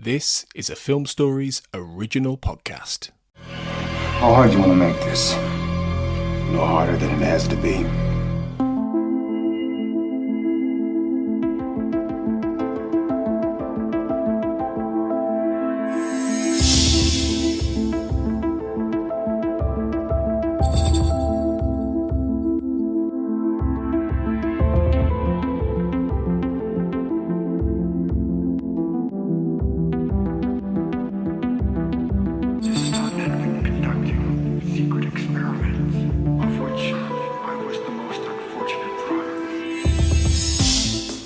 This is a Film Stories original podcast. How hard do you want to make this? No harder than it has to be.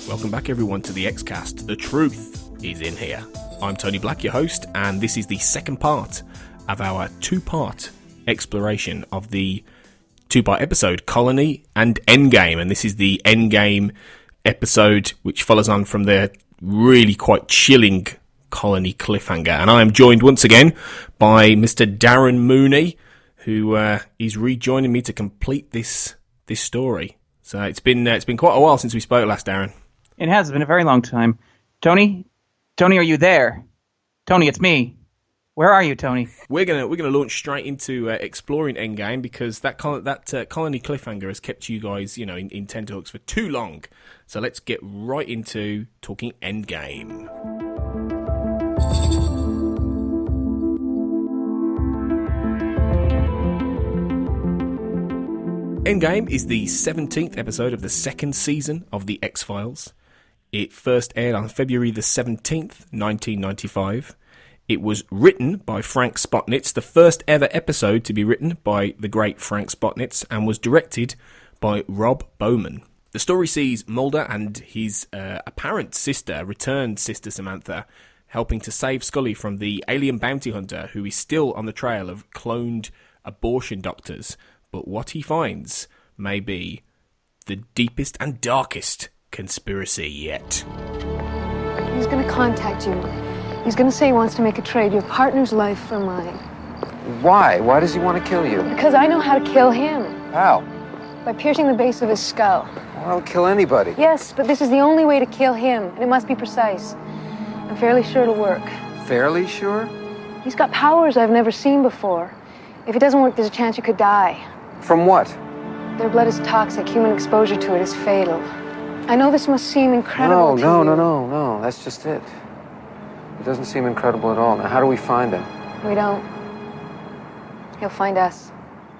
Welcome back everyone to the Xcast. The truth is in here. I'm Tony Black, your host, and this is the second part of our two-part exploration of the two-part episode, Colony and Endgame. And this is the Endgame episode, which follows on from the really quite chilling Colony cliffhanger. And I am joined once again by Mr. Darren Mooney, who is rejoining me to complete this story. So it's been quite a while since we spoke last, Darren. It has been a very long time. Tony, are you there? Tony, it's me. Where are you, Tony? We're gonna launch straight into exploring Endgame because that Colony cliffhanger has kept you guys, in tenterhooks for too long. So let's get right into talking Endgame. Endgame is the 17th episode of the second season of The X-Files. It first aired on February the 17th, 1995. It was written by Frank Spotnitz, the first ever episode to be written by the great Frank Spotnitz, and was directed by Rob Bowman. The story sees Mulder and his apparent sister, returned sister Samantha, helping to save Scully from the alien bounty hunter who is still on the trail of cloned abortion doctors. But what he finds may be the deepest and darkest conspiracy yet. He's going to contact you. He's going to say he wants to make a trade, your partner's life for mine. Why? Why does he want to kill you? Because I know how to kill him. How? By piercing the base of his skull. Well, I'll kill anybody. Yes, but this is the only way to kill him, and it must be precise. I'm fairly sure it'll work. Fairly sure? He's got powers I've never seen before. If it doesn't work, there's a chance you could die. From what? Their blood is toxic. Human exposure to it is fatal. I know this must seem incredible to you. No. That's just it. It doesn't seem incredible at all. Now, how do we find him? We don't. He'll find us.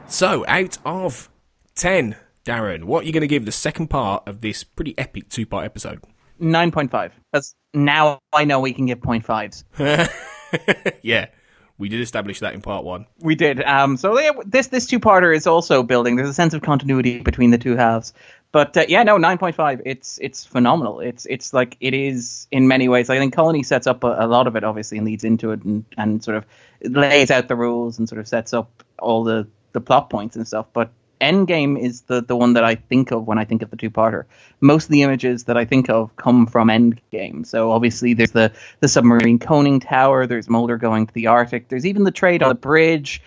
So, out of 10, Darren, what are you going to give the second part of this pretty epic two-part episode? 9.5. That's now I know we can give 0.5s. Yeah. We did establish that in part one. We did. So yeah, this two-parter is also building. There's a sense of continuity between the two halves. But 9.5. It's phenomenal. It's like it is in many ways. I think Colony sets up a lot of it, obviously, and leads into it, and sort of lays out the rules and sort of sets up all the plot points and stuff. But Endgame is the one that I think of when I think of the two-parter. Most of the images that I think of come from Endgame. So obviously there's the submarine coning tower, there's Mulder going to the Arctic, there's even the trade on the bridge.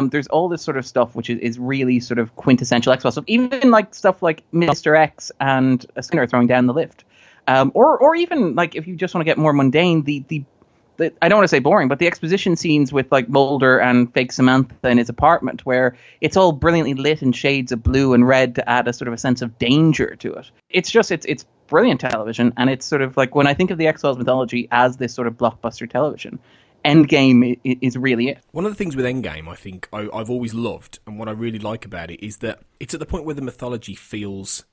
There's all this sort of stuff which is really sort of quintessential X-Files stuff. Even like stuff like Mr. X and Skinner throwing down the lift. Or even like if you just want to get more mundane, the I don't want to say boring, but the exposition scenes with like Mulder and fake Samantha in his apartment, where it's all brilliantly lit in shades of blue and red to add a sort of a sense of danger to it. It's just it's brilliant television, and it's sort of like when I think of the X-Files mythology as this sort of blockbuster television, Endgame is really it. One of the things with Endgame, I think I've always loved, and what I really like about it is that it's at the point where the mythology feels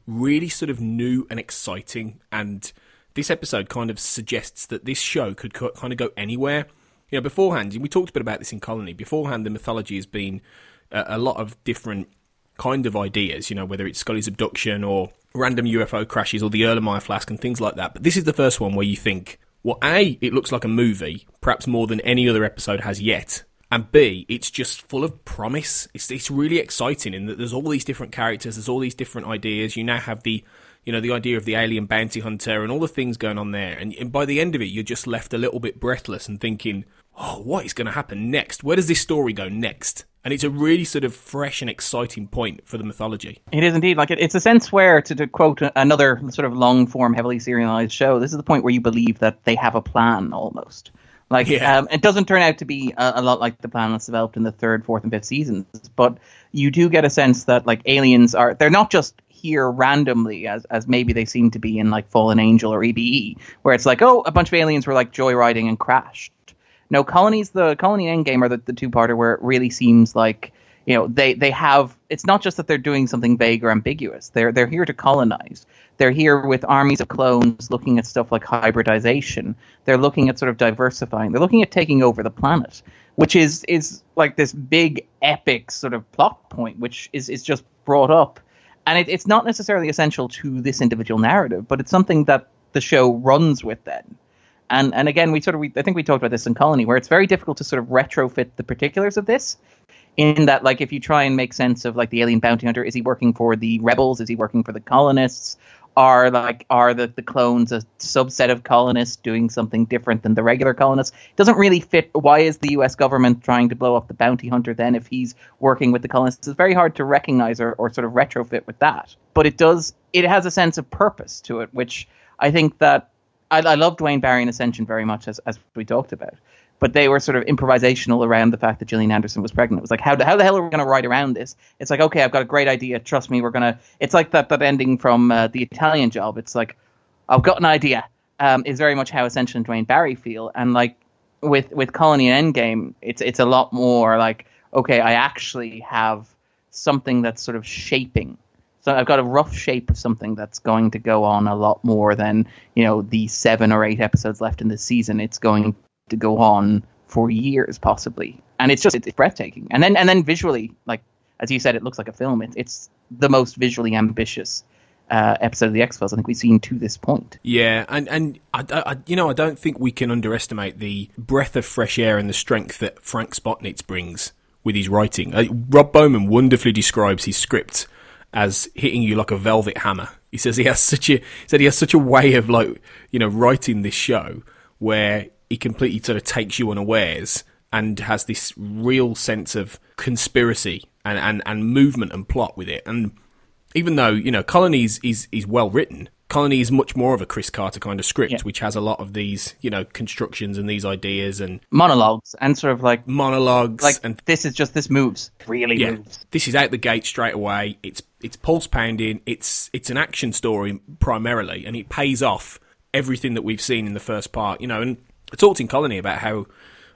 really sort of new and exciting, and this episode kind of suggests that this show could kind of go anywhere. Beforehand, we talked a bit about this in Colony. Beforehand, the mythology has been a lot of different kind of ideas, whether it's Scully's abduction or random UFO crashes or the Erlenmeyer flask and things like that. But this is the first one where you think, well, A, it looks like a movie, perhaps more than any other episode has yet. And B, it's just full of promise. It's really exciting in that there's all these different characters, there's all these different ideas. You now have the idea of the alien bounty hunter and all the things going on there. And by the end of it, you're just left a little bit breathless and thinking, oh, what is going to happen next? Where does this story go next? And it's a really sort of fresh and exciting point for the mythology. It is indeed. Like it's a sense where, to quote another sort of long form, heavily serialized show, this is the point where you believe that they have a plan almost. Like it doesn't turn out to be a lot like the plan that's developed in the third, fourth, and fifth seasons, but you do get a sense that like aliens they're not just here randomly as maybe they seem to be in like Fallen Angel or EBE, where it's like, oh, a bunch of aliens were like joyriding and crashed. No, Colony and Endgame are the two-parter where it really seems like, you know, they have, it's not just that they're doing something vague or ambiguous. They're here to colonize. They're here with armies of clones looking at stuff like hybridization. They're looking at sort of diversifying. They're looking at taking over the planet, which is like this big epic sort of plot point, which is just brought up. And it's not necessarily essential to this individual narrative, but it's something that the show runs with then. And again, I think we talked about this in Colony, where it's very difficult to sort of retrofit the particulars of this, in that, like, if you try and make sense of, like, the alien bounty hunter, is he working for the rebels? Is he working for the colonists? Are the clones a subset of colonists doing something different than the regular colonists? It doesn't really fit. Why is the US government trying to blow up the bounty hunter then if he's working with the colonists? It's very hard to recognize or sort of retrofit with that. But it has a sense of purpose to it, which I think that I love Dwayne Barry and Ascension very much, as we talked about. But they were sort of improvisational around the fact that Gillian Anderson was pregnant. It was like, how the hell are we going to write around this? It's like, okay, I've got a great idea. Trust me, we're going to... It's like that ending from The Italian Job. It's like, I've got an idea. Is very much how Ascension and Dwayne Barry feel. And like with Colony and Endgame, it's a lot more like, okay, I actually have something that's sort of shaping. So I've got a rough shape of something that's going to go on a lot more than, you know, the 7 or 8 episodes left in this season. It's going to go on for years, possibly. And it's breathtaking. And then visually, like, as you said, it looks like a film. It's the most visually ambitious episode of The X-Files I think we've seen to this point. Yeah, and I don't think we can underestimate the breath of fresh air and the strength that Frank Spotnitz brings with his writing. Rob Bowman wonderfully describes his script as hitting you like a velvet hammer. He says he has such a way of, like, you know, writing this show where he completely sort of takes you unawares and has this real sense of conspiracy and movement and plot with it. And even though, you know, Colony is well written, Colony is much more of a Chris Carter kind of script, which has a lot of these, you know, constructions and these ideas and monologues and sort of like monologues. Like, and this moves. This is out the gate straight away. It's pulse pounding. It's an action story primarily, and it pays off everything that we've seen in the first part. You know, and I talked in Colony about how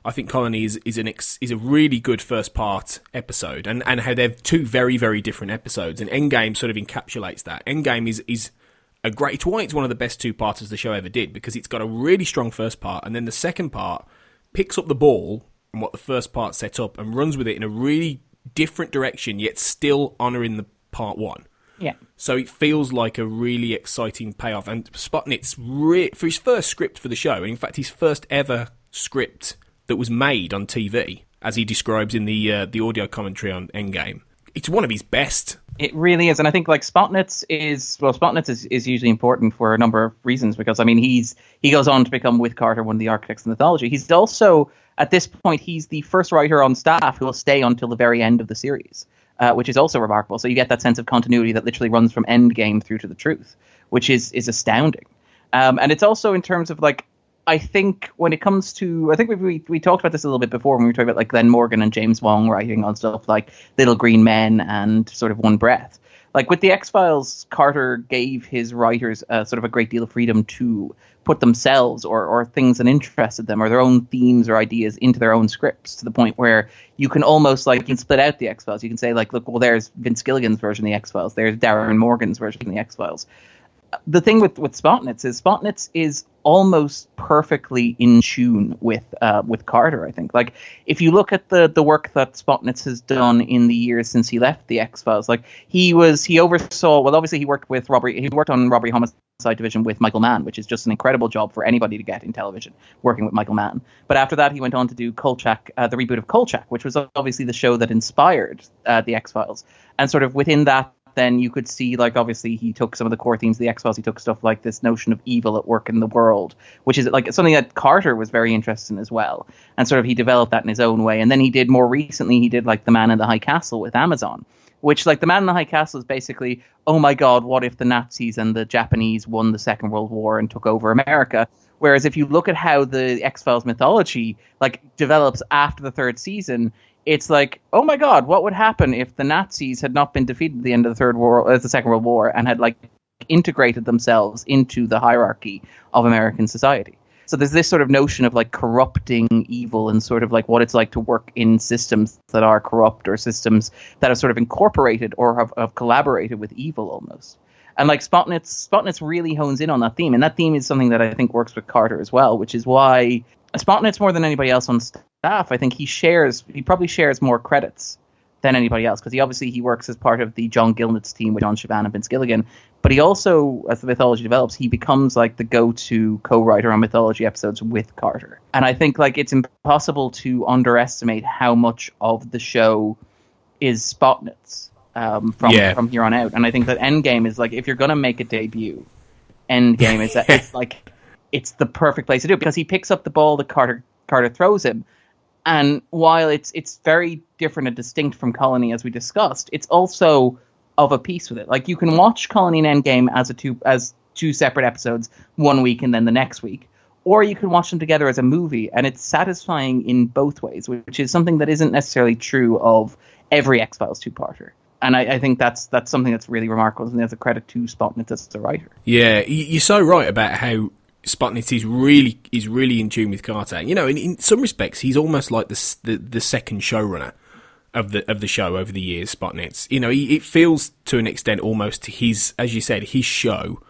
I think Colony is a really good first part episode, and how they're two very, very different episodes. And Endgame sort of encapsulates that. Endgame is a great. It's why it's one of the best two-parters the show ever did, because it's got a really strong first part, and then the second part picks up the ball from what the first part set up and runs with it in a really different direction, yet still honouring the part one. Yeah. So it feels like a really exciting payoff. And Spotnitz, for his first script for the show, in fact, his first ever script that was made on TV, as he describes in the audio commentary on Endgame, it's one of his best. It really is. And I think, like, Spotnitz is usually important for a number of reasons, because, I mean, he goes on to become, with Carter, one of the architects of mythology. He's also, at this point, he's the first writer on staff who will stay until the very end of the series. Which is also remarkable. So you get that sense of continuity that literally runs from Endgame through to the truth, which is astounding. And it's also in terms of, like, I think when it comes to, I think we talked about this a little bit before when we were talking about, like, Glenn Morgan and James Wong writing on stuff like Little Green Men and sort of One Breath. Like, with the X-Files, Carter gave his writers sort of a great deal of freedom to put themselves or things that interested them or their own themes or ideas into their own scripts, to the point where you can almost, like, you can split out the X-Files. You can say, like, look, well, there's Vince Gilligan's version of the X-Files. There's Darren Morgan's version of the X-Files. The thing with Spotnitz is almost perfectly in tune with Carter, I think. Like, if you look at the work that Spotnitz has done in the years since he left the X-Files, like, he oversaw, well, obviously he worked on Robbery Homicide Division with Michael Mann, which is just an incredible job for anybody to get in television, working with Michael Mann. But after that, he went on to do Kolchak, the reboot of Kolchak, which was obviously the show that inspired the X-Files. And sort of within that then you could see, like, obviously he took some of the core themes of the X-Files. He took stuff like this notion of evil at work in the world, which is like something that Carter was very interested in as well. And sort of he developed that in his own way. And then he did more recently, he did like The Man in the High Castle with Amazon, which, like, The Man in the High Castle is basically, oh my God, what if the Nazis and the Japanese won the Second World War and took over America? Whereas if you look at how the X-Files mythology, like, develops after the third season, it's like, oh my God, what would happen if the Nazis had not been defeated at the end of the Second World War and had, like, integrated themselves into the hierarchy of American society? So there's this sort of notion of, like, corrupting evil and sort of like what it's like to work in systems that are corrupt or systems that have sort of incorporated or have collaborated with evil almost. And, like, Spotnitz really hones in on that theme. And that theme is something that I think works with Carter as well, which is why Spotnitz, more than anybody else on staff, I think he probably shares more credits than anybody else, because he works as part of the John Gilnitz team with John Siobhan and Vince Gilligan. But he also, as the mythology develops, he becomes like the go-to co-writer on mythology episodes with Carter. And I think, like, it's impossible to underestimate how much of the show is Spotnitz from here on out. And I think that Endgame is, like, if you're going to make a debut, Endgame is it's like, it's the perfect place to do it, because he picks up the ball that Carter throws him. And while it's very different and distinct from Colony, as we discussed, it's also of a piece with it. Like, you can watch Colony and Endgame as two separate episodes one week and then the next week, or you can watch them together as a movie, and it's satisfying in both ways, which is something that isn't necessarily true of every X-Files two-parter. And I think that's something that's really remarkable, and there's a credit to Spotnitz as a writer. Yeah, you're so right about how Spotnitz is really in tune with Carter. You know, in some respects, he's almost like the second showrunner of the show over the years. Spotnitz, you know, it feels to an extent almost his, as you said, his show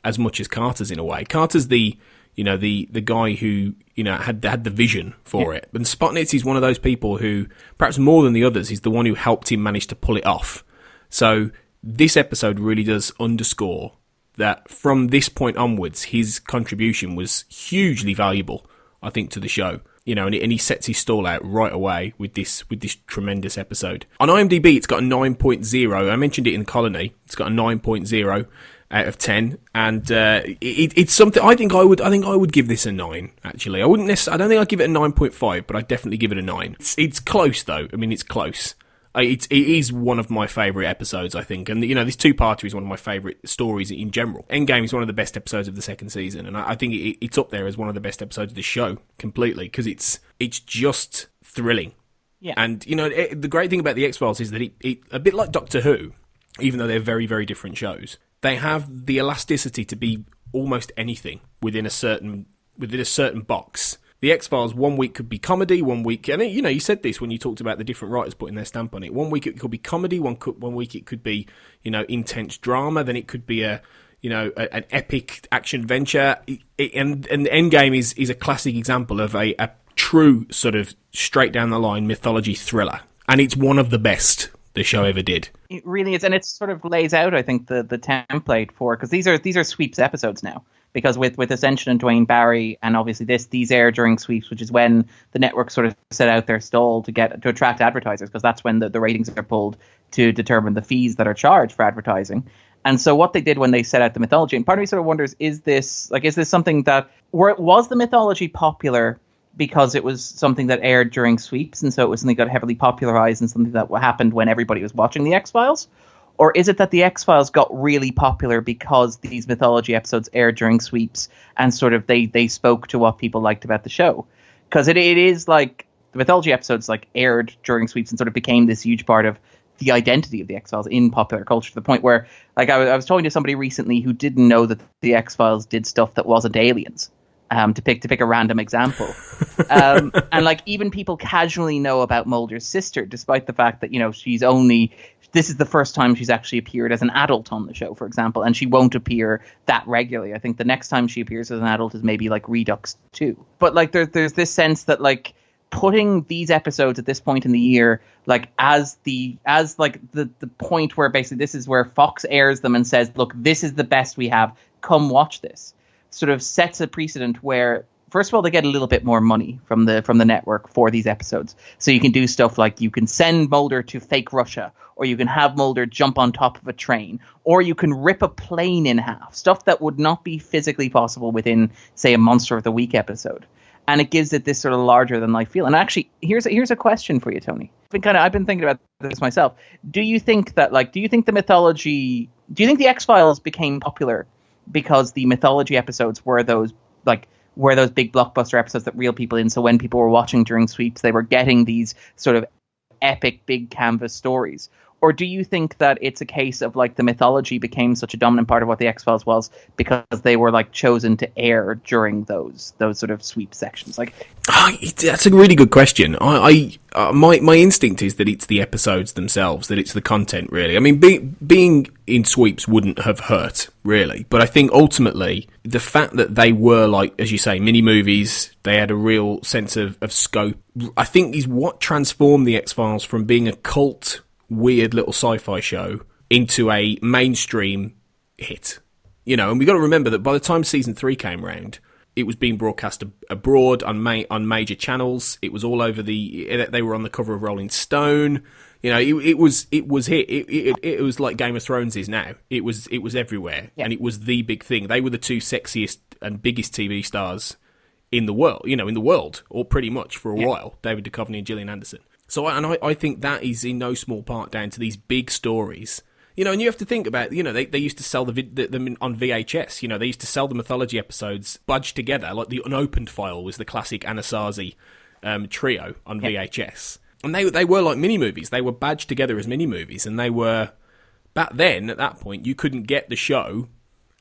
as much as Carter's in a way. Carter's the guy who, you know, had the vision for it, and Spotnitz is one of those people who, perhaps more than the others, is the one who helped him manage to pull it off. So this episode really does underscore that from this point onwards, his contribution was hugely valuable, I think, to the show. You know, and he sets his stall out right away with this tremendous episode. On IMDb, it's got a 9.0. I mentioned it in Colony. It's got a 9.0 out of 10, and it's something I think I would give this a 9. Actually, I don't think I'd give it a 9.5, but I'd definitely give it a 9. It's close though. I mean, it's close. It is one of my favourite episodes, I think. And, you know, this two-parter is one of my favourite stories in general. Endgame is one of the best episodes of the second season, and I think it's up there as one of the best episodes of the show, completely, because it's just thrilling. Yeah. And, you know, the great thing about the X-Files is that it a bit like Doctor Who, even though they're very, very different shows, they have the elasticity to be almost anything within a certain box. The X-Files, one week could be comedy, one week... And, you know, you said this when you talked about the different writers putting their stamp on it. One week it could be comedy, one week it could be, you know, intense drama, then it could be an epic action-adventure. And Endgame is a classic example of a true sort of straight-down-the-line mythology thriller. And it's one of the best the show ever did. It really is, and it sort of lays out, I think, the template for... Because these are sweeps episodes now. Because with Ascension and Dwayne Barry, and obviously these air during sweeps, which is when the network sort of set out their stall to attract advertisers, because that's when the ratings are pulled to determine the fees that are charged for advertising. And so what they did when they set out the mythology, and part of me sort of wonders, is this something that was the mythology popular because it was something that aired during sweeps, and so it was something that got heavily popularized and something that happened when everybody was watching the X-Files? Or is it that the X-Files got really popular because these mythology episodes aired during sweeps and sort of they spoke to what people liked about the show? Because it is like the mythology episodes like aired during sweeps and sort of became this huge part of the identity of the X-Files in popular culture, to the point where, like, I was talking to somebody recently who didn't know that the X-Files did stuff that wasn't Aliens. To pick a random example. And, like, even people casually know about Mulder's sister, despite the fact that, you know, this is the first time she's actually appeared as an adult on the show, for example, and she won't appear that regularly. I think the next time she appears as an adult is maybe like Redux 2. But, like, there's this sense that, like, putting these episodes at this point in the year, like, as the point where basically this is where Fox airs them and says, look, this is the best we have, come watch this, sort of sets a precedent where first of all, they get a little bit more money from the network for these episodes. So you can do stuff like you can send Mulder to fake Russia, or you can have Mulder jump on top of a train, or you can rip a plane in half. Stuff that would not be physically possible within, say, a Monster of the Week episode. And it gives it this sort of larger than life feel. And actually, here's a question for you, Tony. I've been thinking about this myself. Do you think the X-Files became popular because the mythology episodes were those big blockbuster episodes that reel people in? So when people were watching during sweeps, they were getting these sort of epic big canvas stories. Or do you think that it's a case of like the mythology became such a dominant part of what the X-Files was because they were like chosen to air during those sort of sweep sections? Like, that's a really good question. My instinct is that it's the episodes themselves, that it's the content, really. I mean, being in sweeps wouldn't have hurt, really. But I think ultimately the fact that they were, like, as you say, mini movies, they had a real sense of scope, I think is what transformed the X-Files from being a cult, weird little sci-fi show into a mainstream hit. You know, and we got to remember that by the time season 3 came round, it was being broadcast abroad on major channels. It was all over they were on the cover of Rolling Stone. You know, it was hit. It was like Game of Thrones is now. It was everywhere, and it was the big thing. They were the two sexiest and biggest TV stars in the world, or pretty much for a while. David Duchovny and Gillian Anderson. So, I think that is in no small part down to these big stories. You know, and you have to think about, you know, they used to sell them on VHS. You know, they used to sell the mythology episodes budged together. Like the Unopened File was the classic Anasazi trio on VHS. And they were like mini-movies. They were badged together as mini-movies. And they were, back then, at that point, you couldn't get the show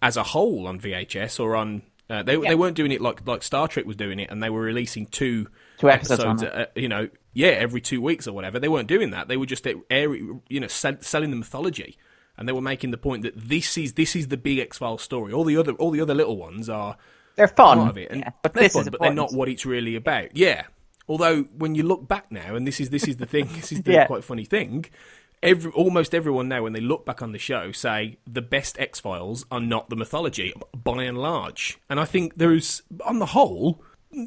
as a whole on VHS or on... They weren't doing it like Star Trek was doing it, and they were releasing two episodes every 2 weeks or whatever. They weren't doing that. They were just selling the mythology, and they were making the point that this is the big X-Files story. All the other little ones they're fun, part of it, and they're fun, but they're not what it's really about. Yeah. Although when you look back now, and this is the thing, this is the quite funny thing. Almost everyone now, when they look back on the show, say the best X-Files are not the mythology, by and large. And I think there's, on the whole,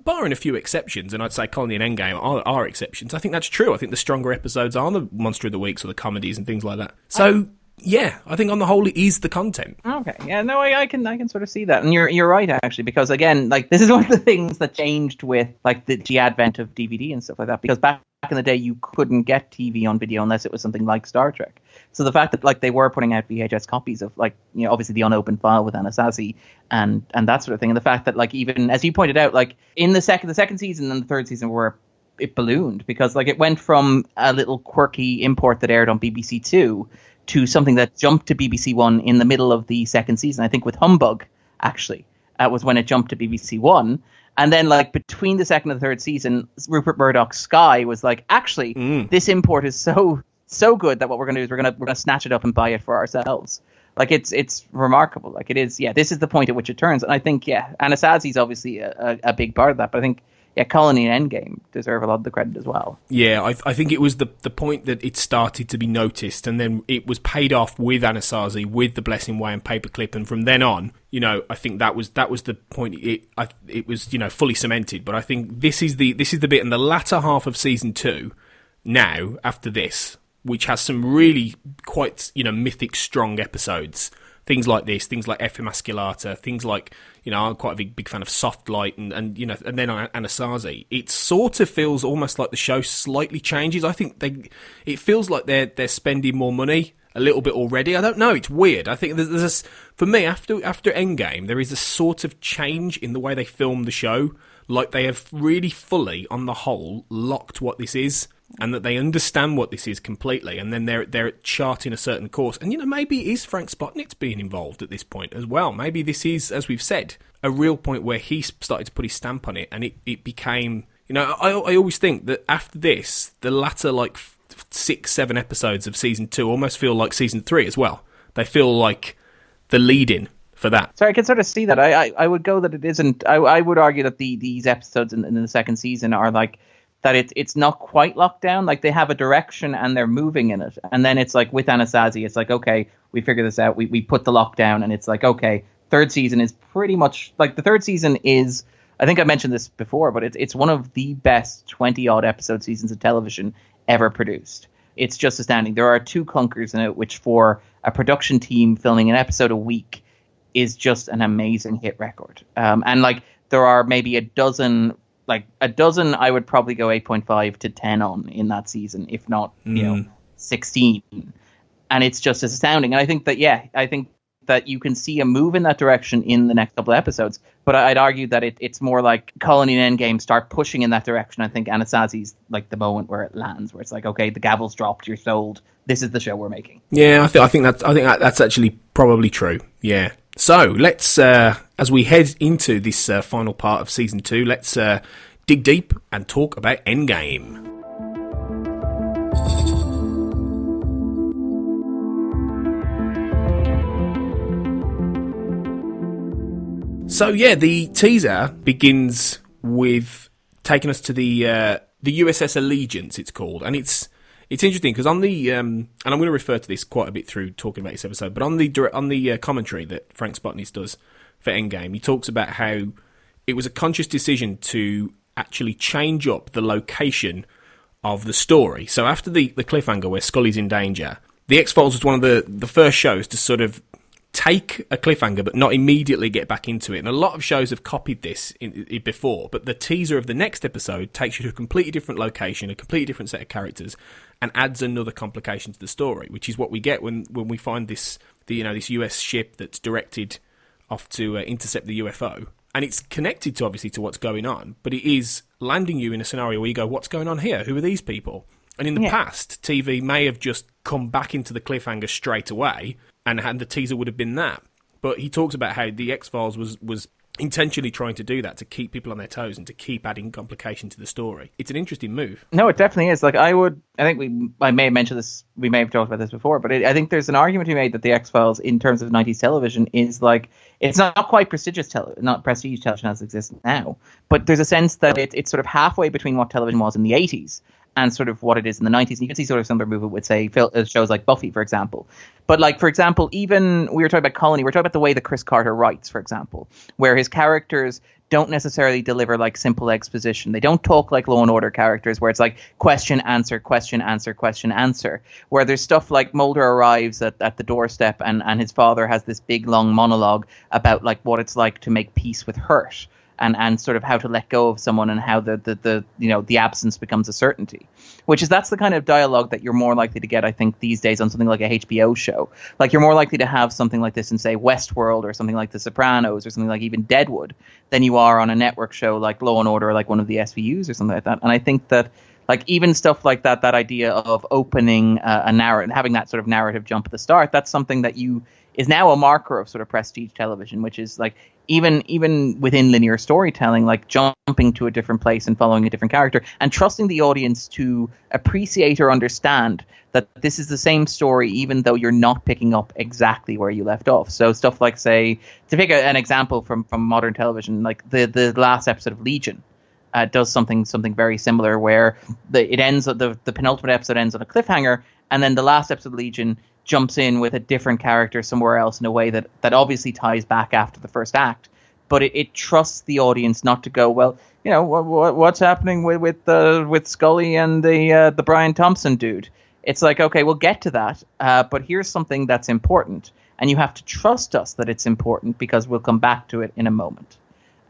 barring a few exceptions, and I'd say Colony and Endgame are exceptions, I think that's true. I think the stronger episodes are the Monster of the Weeks or the comedies and things like that. So, yeah, I think on the whole it is the content. Okay, yeah, no, I can sort of see that, and you're right actually, because again, like this is one of the things that changed with like the advent of DVD and stuff like that, because back in the day you couldn't get TV on video unless it was something like Star Trek. So the fact that like they were putting out VHS copies of like, you know, obviously the Unopened File with Anasazi and that sort of thing, and the fact that like even as you pointed out, like in the second season and the third season where it ballooned, because like it went from a little quirky import that aired on BBC Two to something that jumped to BBC One in the middle of the second season. I think with Humbug, actually, was when it jumped to BBC One. And then, like, between the second and the third season, Rupert Murdoch's Sky was like, actually, this import is so good that what we're going to do is we're going to snatch it up and buy it for ourselves. Like, it's remarkable. Like, it is, this is the point at which it turns. And I think, Anasazi's obviously a big part of that. But I think, Colony and Endgame deserve a lot of the credit as well. Yeah, I think it was the point that it started to be noticed, and then it was paid off with Anasazi, with The Blessing Way and Paperclip, and from then on, you know, I think that was the point. It was, you know, fully cemented. But I think this is the bit in the latter half of season 2. Now, after this, which has some really quite, you know, mythic strong episodes. Things like this, things like F. Emasculata, things like, you know, I'm quite a big fan of Soft Light and you know, and then Anasazi. It sort of feels almost like the show slightly changes. I think it feels like they're spending more money a little bit already. I don't know. It's weird. I think there's for me after Endgame, there is a sort of change in the way they film the show. Like they have really fully, on the whole, locked what this is, and that they understand what this is completely, and then they're charting a certain course. And, you know, maybe it is Frank Spotnitz being involved at this point as well. Maybe this is, as we've said, a real point where he started to put his stamp on it, and it became, you know, I always think that after this, the latter, like, 6-7 episodes of season 2 almost feel like season 3 as well. They feel like the lead-in for that. So I can sort of see that. I would go that it isn't. I would argue that these episodes in the second season are like, that it's not quite locked down. Like they have a direction and they're moving in it. And then it's like with Anasazi, it's like, okay, we figure this out. We put the lockdown, and it's like, okay, third season is pretty much like the third season is I think I mentioned this before, but it's one of the best 20-odd episode seasons of television ever produced. It's just astounding. There are 2 clunkers in it, which for a production team filming an episode a week is just an amazing hit record. And like there are maybe a dozen I would probably go 8.5 to 10 on in that season, if not 16. And it's just astounding. And I think that you can see a move in that direction in the next couple of episodes. But I'd argue that it's more like Colony and Endgame start pushing in that direction. I think Anastasi's like the moment where it lands, where it's like, okay, the gavel's dropped, you're sold. This is the show we're making. Yeah, I think that's actually probably true. Yeah. So let's, as we head into this final part of season 2, let's dig deep and talk about Endgame. So yeah, the teaser begins with taking us to the USS Allegiance, it's called, and it's interesting because on the and I'm going to refer to this quite a bit through talking about this episode, but on the commentary that Frank Spotnitz does for Endgame, he talks about how it was a conscious decision to actually change up the location of the story. So after the cliffhanger where Scully's in danger, the X-Files was one of the first shows to sort of take a cliffhanger but not immediately get back into it. And a lot of shows have copied this before, but the teaser of the next episode takes you to a completely different location, a completely different set of characters, and adds another complication to the story, which is what we get when we find this US ship that's directed off to intercept the UFO. And it's connected to obviously to what's going on, but it is landing you in a scenario where you go, what's going on here? Who are these people? And in the past, TV may have just come back into the cliffhanger straight away, and the teaser would have been that. But he talks about how the X-Files was intentionally trying to do that, to keep people on their toes and to keep adding complication to the story. It's an interesting move. No, it definitely is. Like I may have mentioned this, we may have talked about this before, but I think there's an argument to be made that the X-Files, in terms of 90s television, is like, it's not quite not prestige television as it exists now, but there's a sense that it's sort of halfway between what television was in the 80s and sort of what it is in the 90s. And you can see sort of similar movement with, say, shows like Buffy, for example. But, like, for example, even we were talking about Colony, we're talking about the way that Chris Carter writes, for example, where his characters don't necessarily deliver, like, simple exposition. They don't talk like Law and Order characters, where it's like question, answer, question, answer, question, answer. Where there's stuff like Mulder arrives at the doorstep and his father has this big, long monologue about, like, what it's like to make peace with hurt. And sort of how to let go of someone and how the absence becomes a certainty, that's the kind of dialogue that you're more likely to get, I think, these days on something like a HBO show. Like, you're more likely to have something like this in, say, Westworld or something like The Sopranos or something like even Deadwood than you are on a network show like Law and Order or like one of the SVUs or something like that. And I think that, like, even stuff like that idea of opening a narrative, having that sort of narrative jump at the start, that's something that is now a marker of sort of prestige television, which is like, even within linear storytelling, like jumping to a different place and following a different character and trusting the audience to appreciate or understand that this is the same story, even though you're not picking up exactly where you left off. So stuff like, say, to pick an example from modern television, like the last episode of Legion does something very similar, where the penultimate episode ends on a cliffhanger, and then the last episode of Legion jumps in with a different character somewhere else in a way that obviously ties back after the first act, but it trusts the audience not to go, well, what's happening with Scully and the Brian Thompson dude. It's like, okay, we'll get to that, but here's something that's important, and you have to trust us that it's important because we'll come back to it in a moment.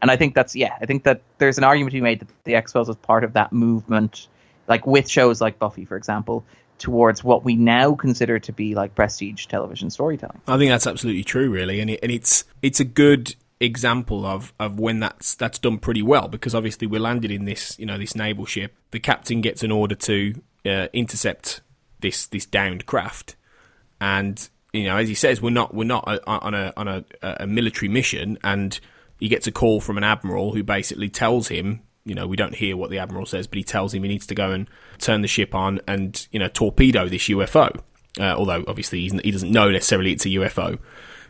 And I think that there's an argument to be made that the X-Files was part of that movement, like with shows like Buffy, for example, towards what we now consider to be like prestige television storytelling. I think that's absolutely true, really, and it's a good example of when that's done pretty well, because obviously we're landed in this this naval ship. The captain gets an order to intercept this downed craft, and as he says, we're not on a military mission, and he gets a call from an admiral who basically tells him, we don't hear what the admiral says, but he tells him he needs to go and turn the ship on and, torpedo this UFO. Although obviously he doesn't know necessarily it's a UFO.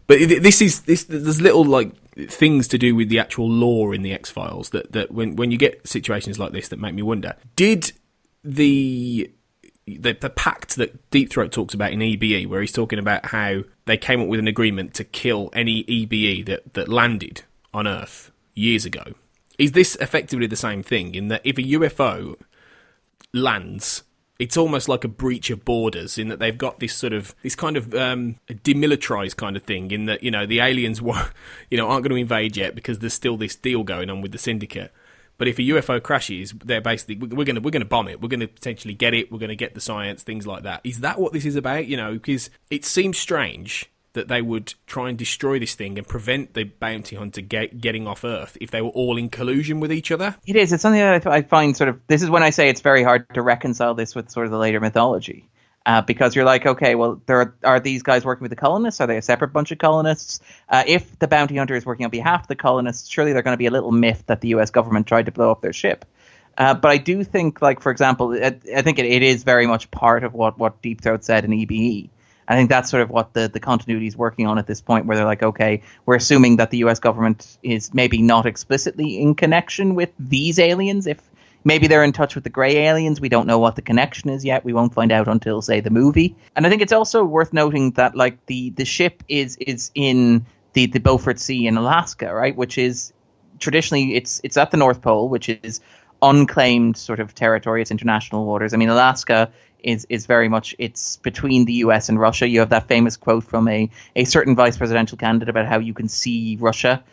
But there's little like things to do with the actual lore in the X-Files that when you get situations like this that make me wonder, did the pact that Deep Throat talks about in EBE, where he's talking about how they came up with an agreement to kill any EBE that landed on Earth years ago, is this effectively the same thing in that if a UFO lands, it's almost like a breach of borders in that they've got this kind of demilitarized kind of thing in that, the aliens aren't going to invade yet because there's still this deal going on with the syndicate. But if a UFO crashes, they're basically, we're going to bomb it. We're going to potentially get it. We're going to get the science, things like that. Is that what this is about? Because it seems strange that they would try and destroy this thing and prevent the bounty hunter getting off Earth if they were all in collusion with each other. It is. It's something that I find this is when I say it's very hard to reconcile this with sort of the later mythology. Because you're like, okay, well, are these guys working with the colonists? Are they a separate bunch of colonists? If the bounty hunter is working on behalf of the colonists, surely they're going to be a little miffed that the U.S. government tried to blow up their ship. But I do think, like, for example, I think it is very much part of what Deep Throat said in EBE. I think that's sort of what the continuity is working on at this point, where they're like, okay, we're assuming that the U.S. government is maybe not explicitly in connection with these aliens. If maybe they're in touch with the grey aliens, we don't know what the connection is yet. We won't find out until, say, the movie. And I think it's also worth noting that, like, the ship is in the Beaufort Sea in Alaska, right? Which is traditionally it's at the North Pole, which is unclaimed sort of territory. It's international waters. I mean, Alaska is very much, it's between the US and Russia. You have that famous quote from a certain vice presidential candidate about how you can see Russia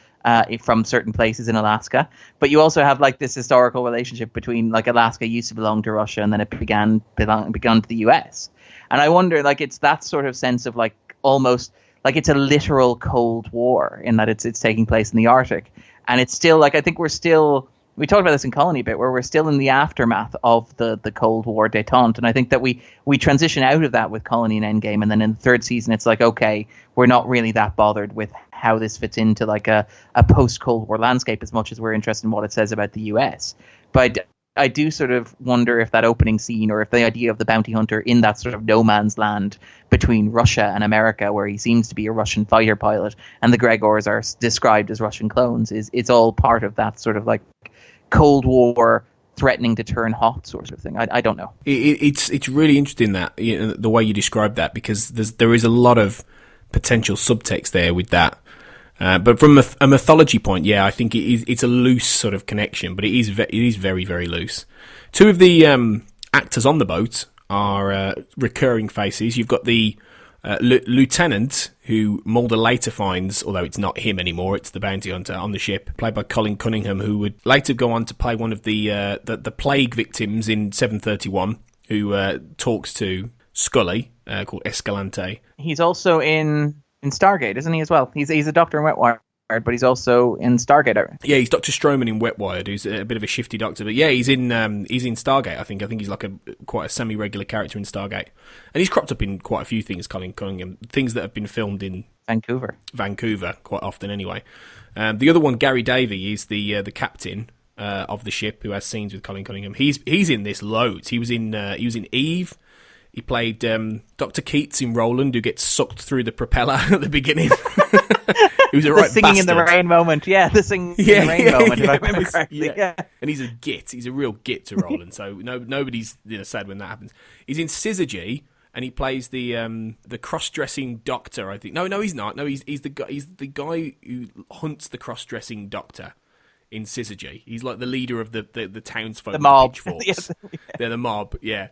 from certain places in Alaska. But you also have like this historical relationship between, like, Alaska used to belong to Russia and then it began to the US. And I wonder, like, it's that sort of sense of, like, almost like it's a literal Cold War in that it's taking place in the Arctic. And it's still, like, I think we talked about this in Colony a bit, where we're still in the aftermath of the Cold War détente. And I think that we transition out of that with Colony and Endgame. And then in the third season, it's like, okay, we're not really that bothered with how this fits into like a post-Cold War landscape as much as we're interested in what it says about the US. But I do sort of wonder if that opening scene, or if the idea of the bounty hunter in that sort of no man's land between Russia and America, where he seems to be a Russian fighter pilot and the Gregors are described as Russian clones, it's all part of that sort of like Cold War threatening to turn hot sort of thing. I don't know. It's really interesting that the way you describe that, because there is a lot of potential subtext there with that. But from a mythology point, yeah, I think it's a loose sort of connection, but it is very, very loose. Two of the actors on the boat are recurring faces. You've got the lieutenant, who Mulder later finds, although it's not him anymore, it's the bounty hunter on the ship, played by Colin Cunningham, who would later go on to play one of the plague victims in 731, who talks to Scully, called Escalante. He's also in Stargate, isn't he, as well? He's a doctor in Wetwired, but he's also in Stargate. Yeah, he's Dr. Stroman in Wetwired, who's a bit of a shifty doctor. But yeah, he's in Stargate, I think. I think he's like quite a semi-regular character in Stargate. And he's cropped up in quite a few things, Colin Cunningham. Things that have been filmed in Vancouver, quite often anyway. The other one, Gary Davey, is the captain of the ship, who has scenes with Colin Cunningham. He's in this loads. He was in Eve. He played Dr. Keats in Roland, who gets sucked through the propeller at the beginning. He was a right singing bastard. in the rain moment. Yeah, the singing in the rain moment, if I remember correctly. Yeah. And he's a git. He's a real git to Roland, so nobody's sad when that happens. He's in Syzygy, and he plays the cross-dressing doctor, I think. No, he's not. No, he's the guy who hunts the cross-dressing doctor in Syzygy. He's like the leader of the townsfolk. The mob. The pitchforks. Yes. They're the mob, yeah.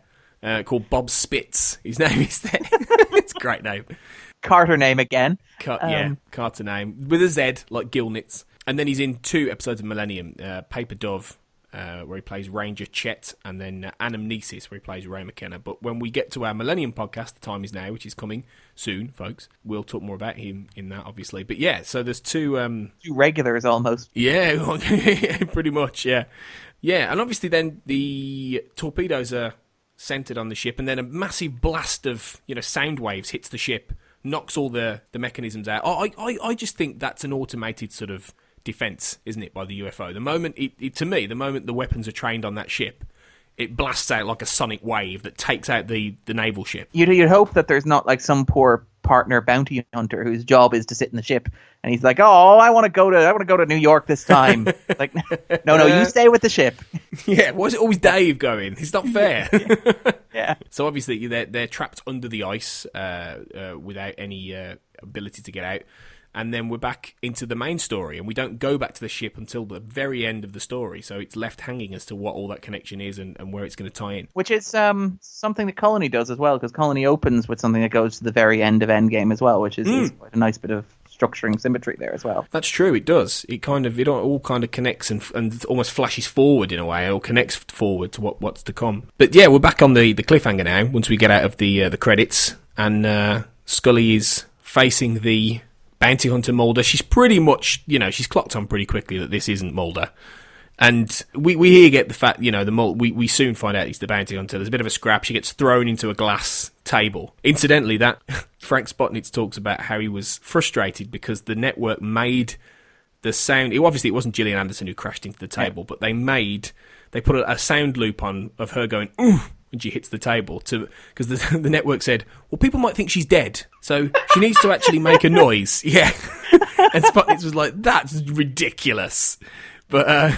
Called Bob Spitz. His name is there. It's a great name. Carter name again. Carter name. With a Z, like Gilnitz. And then he's in 2 episodes of Millennium. Paper Dove, where he plays Ranger Chet, and then Anamnesis, where he plays Ray McKenna. But when we get to our Millennium podcast, The Time Is Now, which is coming soon, folks, we'll talk more about him in that, obviously. But yeah, so there's 2... 2 regulars, almost. Yeah, pretty much, yeah. Yeah, and obviously then the torpedoes are centered on the ship, and then a massive blast of sound waves hits the ship, knocks all the mechanisms out. I just think that's an automated sort of defense, isn't it, by the UFO? The moment to me, the moment the weapons are trained on that ship, it blasts out like a sonic wave that takes out the naval ship. You'd hope that there's not like some poor partner bounty hunter whose job is to sit in the ship, and he's like, "Oh, I want to go to New York this time." Like, no, you stay with the ship. Yeah, why is it always Dave going? It's not fair. Yeah. So obviously they're trapped under the ice without any ability to get out. and then we're back into the main story, and we don't go back to the ship until the very end of the story, so it's left hanging as to what all that connection is and where it's going to tie in. Which is something that Colony does as well, because Colony opens with something that goes to the very end of Endgame as well, which is quite a nice bit of structuring symmetry there as well. That's true, it does. It all kind of connects and almost flashes forward in a way, or connects forward to what's to come. But yeah, we're back on the cliffhanger now, once we get out of the credits, and Scully is facing the bounty hunter Mulder. She's pretty much, she's clocked on pretty quickly that this isn't Mulder. And we here get the fact, we soon find out he's the bounty hunter. There's a bit of a scrap. She gets thrown into a glass table. Incidentally, that Frank Spotnitz talks about how he was frustrated because the network made the sound. Obviously, it wasn't Gillian Anderson who crashed into the table, but they put a sound loop on of her going, ooh, when she hits the table, because the network said, well, people might think she's dead, so she needs to actually make a noise. Yeah. And Spotnitz was like, that's ridiculous. But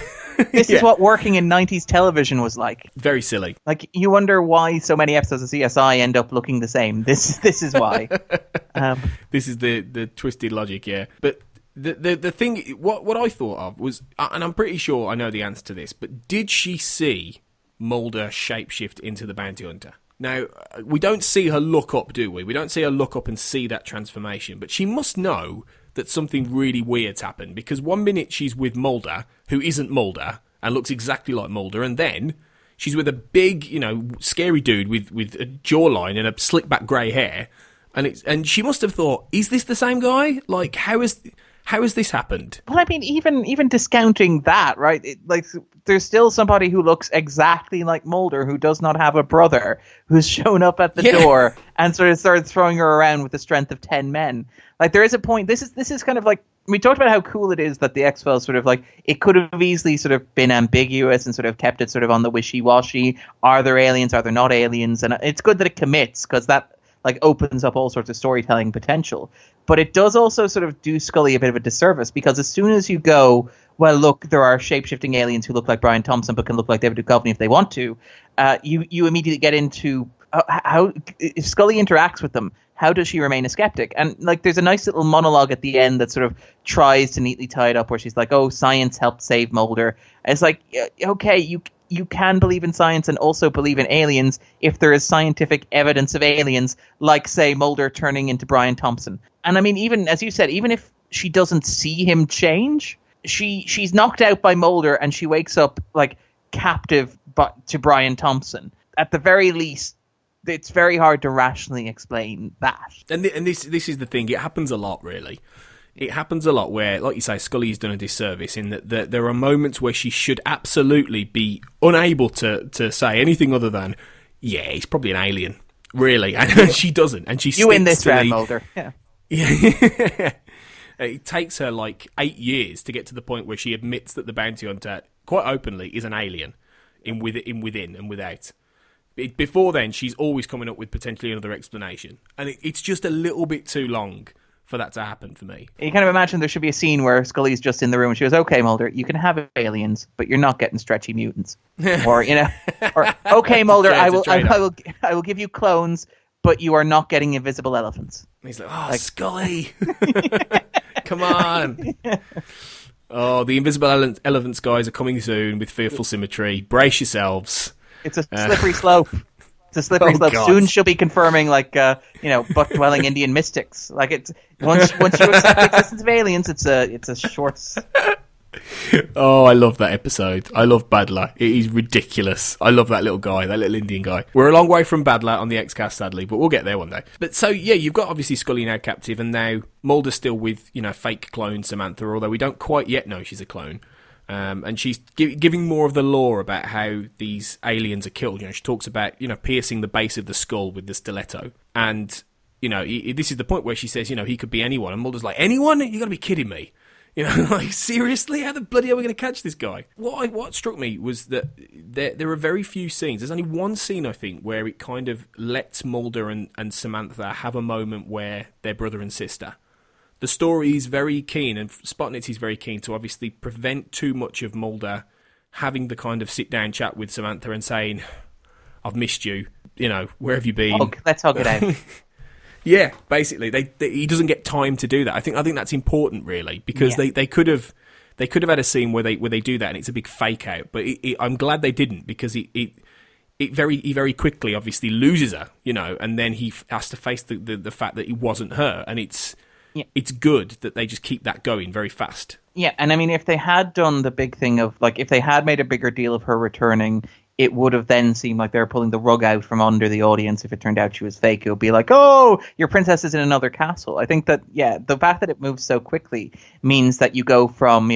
this is what working in 90s television was like. Very silly. Like, you wonder why so many episodes of CSI end up looking the same. This is why. This is the twisted logic, yeah. But the thing, what I thought of was, and I'm pretty sure I know the answer to this, but did she see Mulder shapeshift into the bounty hunter? Now, we don't see her look up, do we? We don't see her look up and see that transformation, but she must know that something really weird's happened, because 1 minute she's with Mulder, who isn't Mulder, and looks exactly like Mulder, and then she's with a big, scary dude with a jawline and a slick back grey hair, and she must have thought, is this the same guy? Like, how has this happened? Well, I mean, even discounting that, right? There's still somebody who looks exactly like Mulder, who does not have a brother, who's shown up at the door and sort of started throwing her around with the strength of 10 men. Like, there is a point. This is kind of like, we talked about how cool it is that the X-Files sort of like, it could have easily sort of been ambiguous and sort of kept it sort of on the wishy-washy. Are there aliens? Are there not aliens? And it's good that it commits, because that like opens up all sorts of storytelling potential. But it does also sort of do Scully a bit of a disservice, because as soon as you go, well, look, there are shape-shifting aliens who look like Brian Thompson but can look like David Duchovny if they want to, you immediately get into how, if Scully interacts with them, how does she remain a skeptic? And like, there's a nice little monologue at the end that sort of tries to neatly tie it up, where she's like, oh, science helped save Mulder. And it's like, okay, you can believe in science and also believe in aliens if there is scientific evidence of aliens, like, say, Mulder turning into Brian Thompson. And I mean, even, as you said, even if she doesn't see him change, she's knocked out by Mulder and she wakes up, like, captive to Brian Thompson. At the very least, it's very hard to rationally explain that. And this is the thing. It happens a lot, really. It happens a lot where, like you say, Scully's done a disservice in that there are moments where she should absolutely be unable to say anything other than, yeah, he's probably an alien, really. And she doesn't. And she you in this round, Mulder. Yeah. It takes her like 8 years to get to the point where she admits that the bounty hunter, quite openly, is an alien in within and without. Before then, she's always coming up with potentially another explanation. And it's just a little bit too long for that to happen for me. You kind of imagine there should be a scene where Scully's just in the room and she goes, okay, Mulder, you can have aliens, but you're not getting stretchy mutants. Or, or okay, Mulder, I will give you clones, but you are not getting invisible elephants. And he's like, Scully, come on. Oh, the invisible elephants guys are coming soon with fearful symmetry. Brace yourselves. It's a slippery slope. It's a slippery slope. God. Soon she'll be confirming, like, buck-dwelling Indian mystics. Like, it's once you accept the existence of aliens, it's a short. Oh, I love that episode. I love Badler. It is ridiculous. I love that little guy, that little Indian guy. We're a long way from Badler on the X-Cast, sadly, but we'll get there one day. But so, yeah, you've got obviously Scully now captive, and now Mulder's still with, fake clone Samantha, although we don't quite yet know she's a clone. And she's giving more of the lore about how these aliens are killed. She talks about, piercing the base of the skull with the stiletto. And, this is the point where she says, he could be anyone. And Mulder's like, anyone? You got to be kidding me. Like, seriously? How the bloody hell are we going to catch this guy? What struck me was that there are very few scenes. There's only one scene, I think, where it kind of lets Mulder and Samantha have a moment where they're brother and sister. The story is very keen, and Spotnitz is very keen to obviously prevent too much of Mulder having the kind of sit-down chat with Samantha and saying, I've missed you, where have you been? Let's hug it out. Yeah, basically, he doesn't get time to do that. I think that's important, really, because they could have had a scene where they do that and it's a big fake out. But I'm glad they didn't, because he very quickly obviously loses her, and then he has to face the fact that he wasn't her, and it's good that they just keep that going very fast. Yeah, and I mean, if they had done the big thing of, like, if they had made a bigger deal of her returning, it would have then seemed like they were pulling the rug out from under the audience. If it turned out she was fake, it would be like, oh, your princess is in another castle. I think that, the fact that it moves so quickly means that you go from,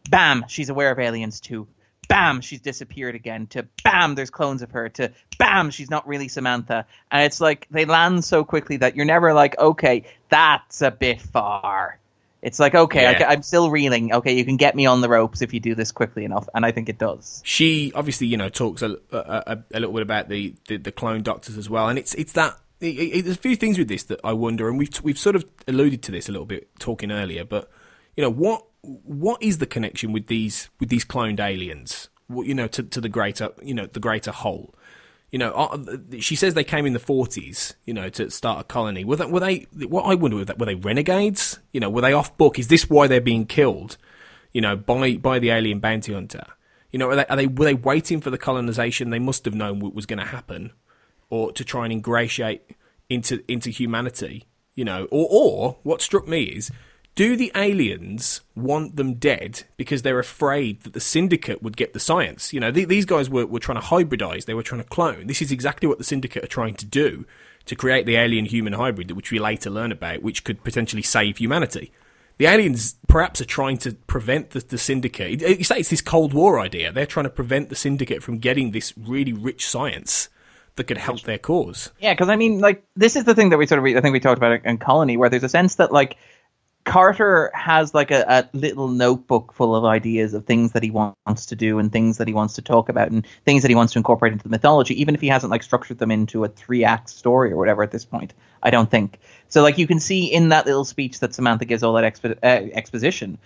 bam, she's aware of aliens, to bam, she's disappeared again, to bam, there's clones of her, to bam, she's not really Samantha. And it's like they land so quickly that you're never like, okay, that's a bit far. It's like, okay, I'm still reeling. Okay, you can get me on the ropes if you do this quickly enough, and I think it does. She obviously, talks a little bit about the clone doctors as well, and it's that. There's a few things with this that I wonder, and we've sort of alluded to this a little bit talking earlier, but what is the connection with these cloned aliens? To the greater whole. She says they came in the 40s, to start a colony. Were they? What I wonder, were they renegades? Were they off book? Is this why they're being killed? By the alien bounty hunter. Were they waiting for the colonization? They must have known what was going to happen, or to try and ingratiate into humanity. Or what struck me is, do the aliens want them dead because they're afraid that the Syndicate would get the science? These guys were trying to hybridize. They were trying to clone. This is exactly what the Syndicate are trying to do, to create the alien-human hybrid, which we later learn about, which could potentially save humanity. The aliens perhaps are trying to prevent the Syndicate. You say it's this Cold War idea. They're trying to prevent the Syndicate from getting this really rich science that could help their cause. Yeah, because I mean, like, this is the thing that I think we talked about in Colony, where there's a sense that, like, Carter has like a little notebook full of ideas of things that he wants to do and things that he wants to talk about and things that he wants to incorporate into the mythology, even if he hasn't like structured them into a 3-act story or whatever at this point. I don't think so. Like, you can see in that little speech that Samantha gives, all that exposition,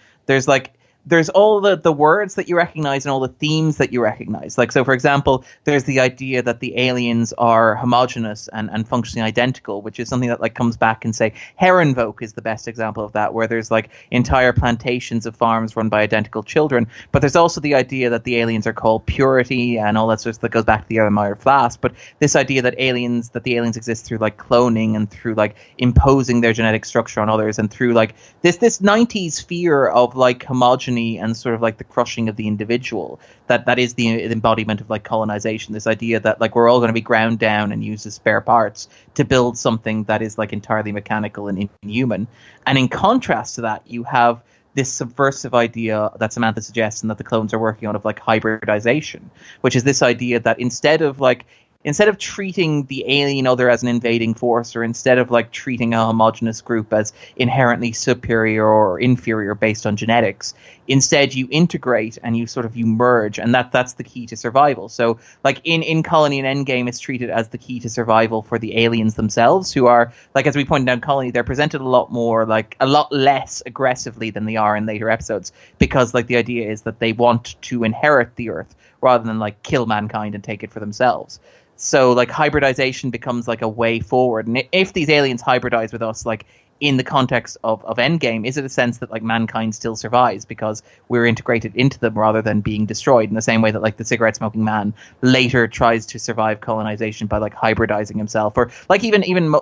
there's all the words that you recognize and all the themes that you recognize. Like, so for example, there's the idea that the aliens are homogenous and functionally identical, which is something that like comes back and say Herrenvolk is the best example of that, where there's like entire plantations of farms run by identical children. But there's also the idea that the aliens are called purity and all that sort of stuff that goes back to the Erlenmeyer Flask. But this idea that the aliens exist through like cloning and through like imposing their genetic structure on others, and through like this 90s fear of like homogeneity and sort of like the crushing of the individual, that is the embodiment of like colonization. This idea that like we're all going to be ground down and used as spare parts to build something that is like entirely mechanical and inhuman. And in contrast to that, you have this subversive idea that Samantha suggests and that the clones are working on of like hybridization, which is this idea that instead of treating the alien other as an invading force, or instead of like treating a homogenous group as inherently superior or inferior based on genetics, instead you integrate and you merge, and that's the key to survival. So like in Colony and Endgame, it's treated as the key to survival for the aliens themselves, who are, like, as we pointed out in Colony, they're presented a lot less aggressively than they are in later episodes, because like the idea is that they want to inherit the Earth rather than like kill mankind and take it for themselves. So like hybridization becomes like a way forward. And if these aliens hybridize with us, like in the context of Endgame, is it a sense that like mankind still survives because we're integrated into them rather than being destroyed, in the same way that like the cigarette smoking man later tries to survive colonization by like hybridizing himself, or like even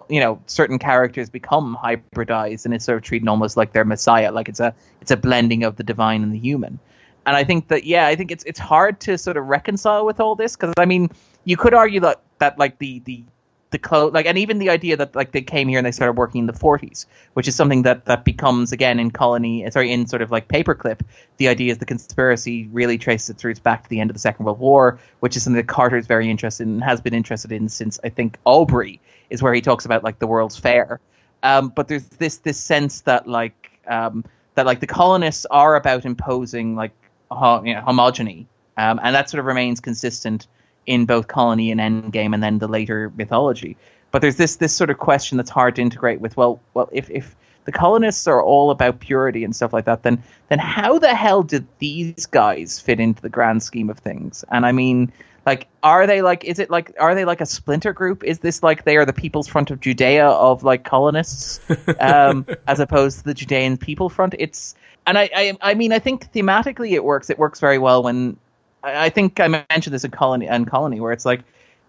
certain characters become hybridized and it's sort of treated almost like they're messiah, like it's a blending of the divine and the human. And I think that, it's hard to sort of reconcile with all this, because I mean, you could argue that like the clone, like, and even the idea that like they came here and they started working in the 40s, which is something that becomes again in sort of like Paperclip. The idea is the conspiracy really traces its roots back to the end of the Second World War, which is something that Carter is very interested in and has been interested in since I think Aubrey is where he talks about like the World's Fair. But there's this sense that the colonists are about imposing like homogeny, and that sort of remains consistent in both Colony and Endgame and then the later mythology. But there's this sort of question that's hard to integrate with, well, if the colonists are all about purity and stuff like that, then how the hell did these guys fit into the grand scheme of things? And I mean, like, are they like a splinter group? Is this like they are the People's Front of Judea of like colonists, as opposed to the Judean People Front? I mean, I think thematically it works. It works very well when I think I mentioned this in Colony, where it's like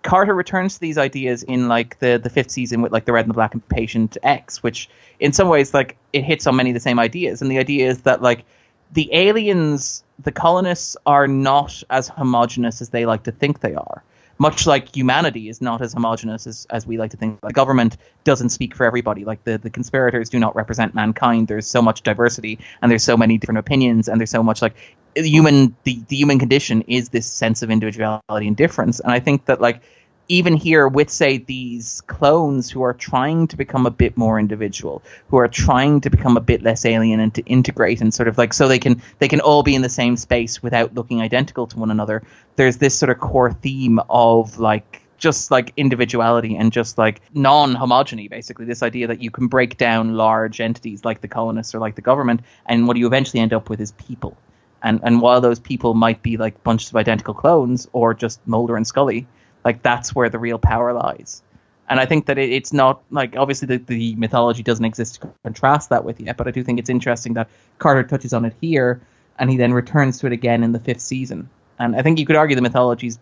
Carter returns to these ideas in like the fifth season with like the Red and the Black and Patient X, which in some ways like it hits on many of the same ideas. And the idea is that like the aliens, the colonists, are not as homogenous as they like to think they are. Much like humanity is not as homogenous as we like to think. The government doesn't speak for everybody. Like the conspirators do not represent mankind. There's so much diversity and there's so many different opinions and there's so much like the human condition is this sense of individuality and difference. And I think that like even here with, say, these clones who are trying to become a bit more individual, who are trying to become a bit less alien and to integrate and sort of like so they can all be in the same space without looking identical to one another. There's this sort of core theme of like just like individuality and just like non-homogeny, basically. This idea that you can break down large entities like the colonists or like the government, and what you eventually end up with is people. And while those people might be like bunches of identical clones or just Mulder and Scully, like that's where the real power lies. And I think that it's not like, obviously the mythology doesn't exist to contrast that with yet, but I do think it's interesting that Carter touches on it here and he then returns to it again in the fifth season. And I think you could argue the mythology's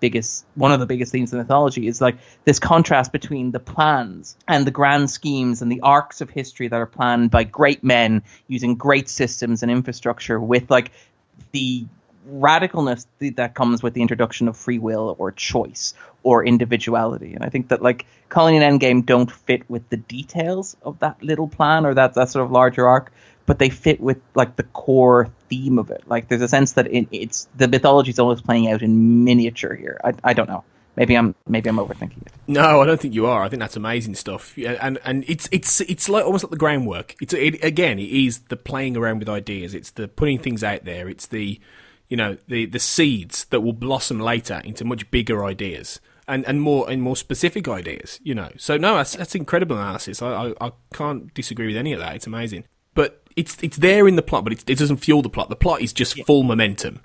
one of the biggest themes of mythology is like this contrast between the plans and the grand schemes and the arcs of history that are planned by great men using great systems and infrastructure with like the radicalness that comes with the introduction of free will or choice or individuality. And I think that like Colony and Endgame don't fit with the details of that little plan or that sort of larger arc, but they fit with like the core theme of it. Like there's a sense that it's the mythology is almost playing out in miniature here. I don't know. Maybe I'm overthinking it. No, I don't think you are. I think that's amazing stuff. Yeah, and it's like almost like the groundwork. It is the playing around with ideas. It's the putting things out there. It's the the seeds that will blossom later into much bigger ideas and more specific ideas. So no, that's incredible analysis. I can't disagree with any of that. It's amazing. But it's there in the plot, but it doesn't fuel the plot. The plot is just full momentum.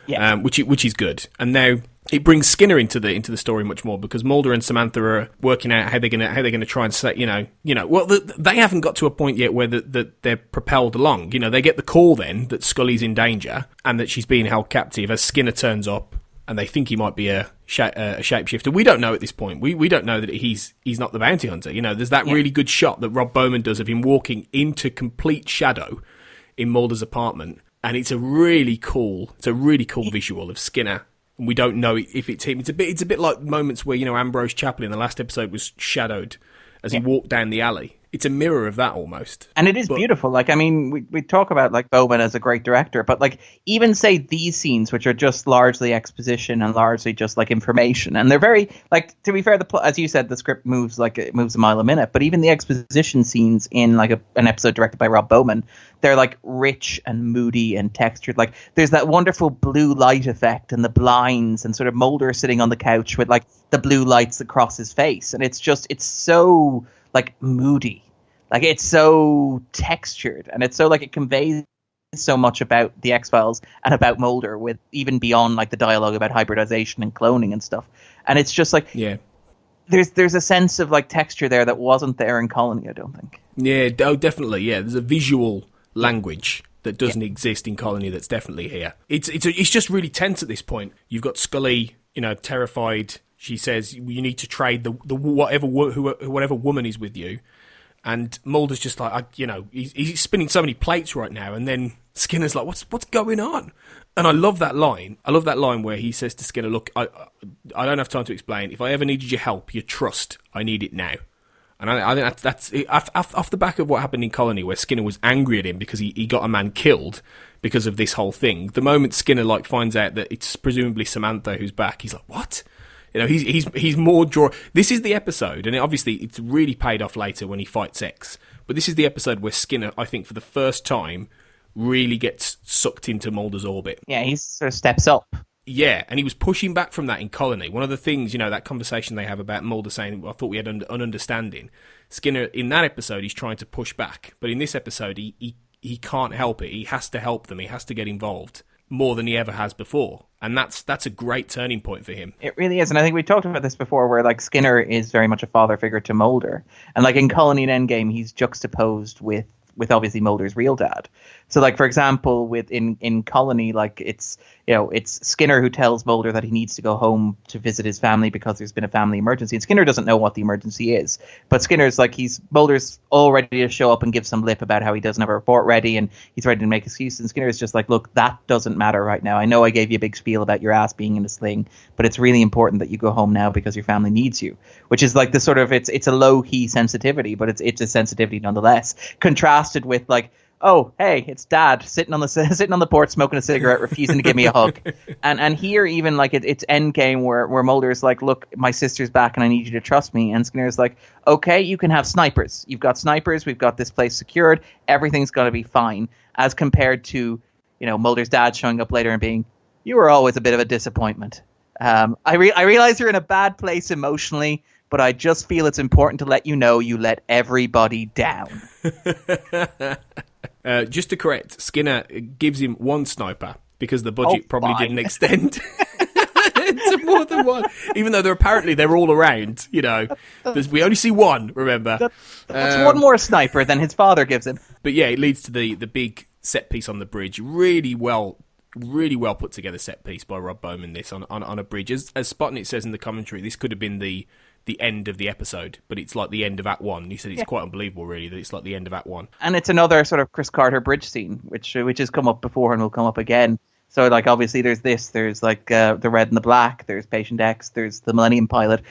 Yeah. Which is good. And now it brings Skinner into the story much more because Mulder and Samantha are working out how they're gonna try and say they haven't got to a point yet where they're propelled along. They get the call then that Scully's in danger and that she's being held captive as Skinner turns up and they think he might be a shapeshifter. We don't know at this point. We don't know that he's not the bounty hunter. There's that really good shot that Rob Bowman does of him walking into complete shadow in Mulder's apartment. And it's a really cool visual of Skinner. And we don't know if it's him. It's a bit like moments where, Ambrose Chaplin in the last episode was shadowed as he walked down the alley. It's a mirror of that almost. And it is beautiful. Like, I mean, we talk about like Bowman as a great director, but like even say these scenes, which are just largely exposition and largely just like information, and they're very like, to be fair, as you said, the script moves a mile a minute. But even the exposition scenes in like an episode directed by Rob Bowman, they're like rich and moody and textured. Like there's that wonderful blue light effect and the blinds and sort of Mulder sitting on the couch with like the blue lights across his face, and it's so like moody. Like it's so textured and it's so like it conveys so much about the X-Files and about Mulder with even beyond like the dialogue about hybridization and cloning and stuff. And it's just like, there's a sense of like texture there that wasn't there in Colony, I don't think. Yeah, definitely. Yeah, there's a visual language that doesn't exist in Colony that's definitely here. It's just really tense at this point. You've got Scully, terrified. She says you need to trade the whatever woman is with you. And Mulder's just like, he's spinning so many plates right now. And then Skinner's like, what's going on? And I love that line. I love that line where he says to Skinner, look, I don't have time to explain. If I ever needed your help, your trust, I need it now. And I think that's off the back of what happened in Colony, where Skinner was angry at him because he got a man killed because of this whole thing. The moment Skinner finds out that it's presumably Samantha who's back, he's like, what? He's more This is the episode, and obviously it's really paid off later when he fights X. But this is the episode where Skinner, I think, for the first time, really gets sucked into Mulder's orbit. Yeah, he sort of steps up. Yeah, and he was pushing back from that in Colony. One of the things, that conversation they have about Mulder saying, I thought we had an understanding. Skinner, in that episode, he's trying to push back. But in this episode, he can't help it. He has to help them. He has to get involved more than he ever has before. And that's a great turning point for him. It really is. And I think we talked about this before, where like Skinner is very much a father figure to Mulder. And like in Colony and Endgame, he's juxtaposed with obviously Mulder's real dad. So like, for example, in Colony, like it's Skinner who tells Mulder that he needs to go home to visit his family because there's been a family emergency. And Skinner doesn't know what the emergency is. But Skinner's like, Mulder's all ready to show up and give some lip about how he doesn't have a report ready and he's ready to make excuses. And Skinner's just like, look, that doesn't matter right now. I know I gave you a big spiel about your ass being in a sling, but it's really important that you go home now because your family needs you. Which is like the sort of, it's a low-key sensitivity, but it's a sensitivity nonetheless. Contrasted with like, oh, hey, it's Dad sitting on the porch smoking a cigarette, refusing to give me a hug. And here, even like it's Endgame where Mulder's like, look, my sister's back and I need you to trust me. And Skinner's like, okay, you can have snipers. You've got snipers. We've got this place secured. Everything's going to be fine. As compared to, Mulder's dad showing up later and being, you were always a bit of a disappointment. I realize you're in a bad place emotionally, but I just feel it's important to let you know you let everybody down. Just to correct, Skinner gives him one sniper because the budget probably didn't extend to more than one. Even though they're all around, we only see one, remember? That's one more sniper than his father gives him. But yeah, it leads to the big set piece on the bridge. Really well put together set piece by Rob Bowman, this on a bridge. As Spotnik says in the commentary, this could have been the end of the episode, but it's like the end of Act 1. He said it's quite unbelievable, really, that it's like the end of Act 1. And it's another sort of Chris Carter bridge scene, which has come up before and will come up again. So, like, obviously there's like the Red and the Black, there's Patient X, there's the Millennium Pilot,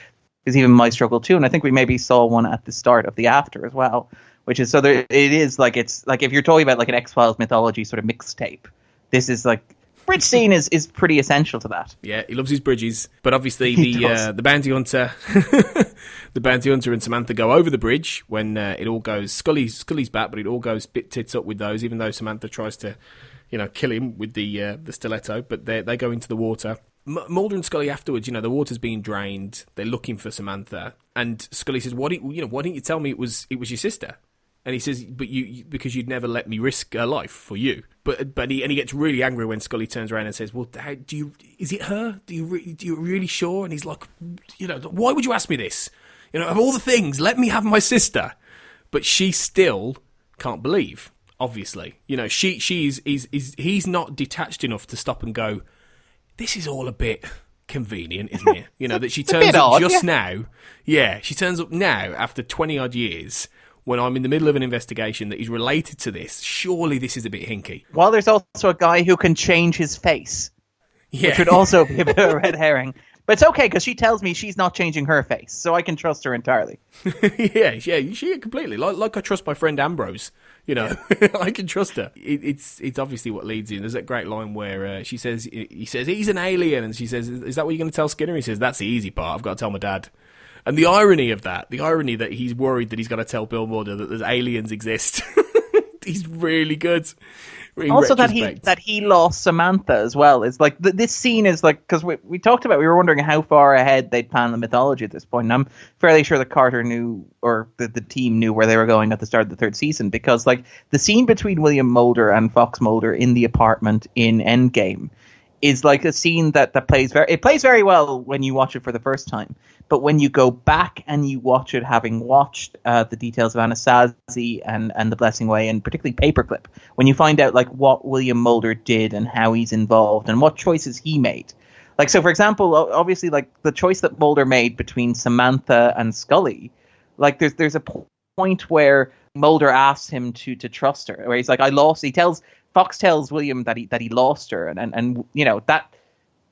there's even My Struggle 2, and I think we maybe saw one at the start of the After as well, which is, so there, it is like, it's like if you're talking about like an X-Files mythology sort of mixtape, this is like, bridge scene is pretty essential to that. Yeah, he loves his bridges, but obviously the bounty hunter, the bounty hunter and Samantha go over the bridge when it all goes. Scully's back, but it all goes bit tits up with those. Even though Samantha tries to, kill him with the stiletto, but they go into the water. Mulder and Scully afterwards, the water's being drained. They're looking for Samantha, and Scully says, "Why didn't you tell me it was your sister?" And he says, "But because you'd never let me risk her life for you." But he gets really angry when Scully turns around and says, "Well, is it her? Do you really sure?" And he's like, "Why would you ask me this? Of all the things, let me have my sister." But she still can't believe. Obviously, he's not detached enough to stop and go, "This is all a bit convenient, isn't it?" That she turns up now. Yeah, she turns up now after 20 odd years. When I'm in the middle of an investigation that is related to this, surely this is a bit hinky. Well, there's also a guy who can change his face, which would also be a bit of a red herring. But it's okay, because she tells me she's not changing her face, so I can trust her entirely. yeah, she completely. Like I trust my friend Ambrose, I can trust her. It's obviously what leads in. There's that great line where he says, he's an alien, and she says, "Is that what you're going to tell Skinner?" He says, "That's the easy part. I've got to tell my dad." And the irony that he's worried that he's got to tell Bill Mulder that there's aliens exist, he's really good. Also, that he lost Samantha as well is like this scene is like, because we talked about, we were wondering how far ahead they'd planned the mythology at this point. And I'm fairly sure that Carter knew, or the team knew where they were going at the start of the third season, because like the scene between William Mulder and Fox Mulder in the apartment in Endgame is like a scene that plays very well when you watch it for the first time. But when you go back and you watch it, having watched the details of Anasazi and The Blessing Way, and particularly Paperclip, when you find out like what William Mulder did and how he's involved and what choices he made. Like, so for example, obviously like the choice that Mulder made between Samantha and Scully, like there's a point where Mulder asks him to trust her, where he's like, Fox tells William that he lost her, and that,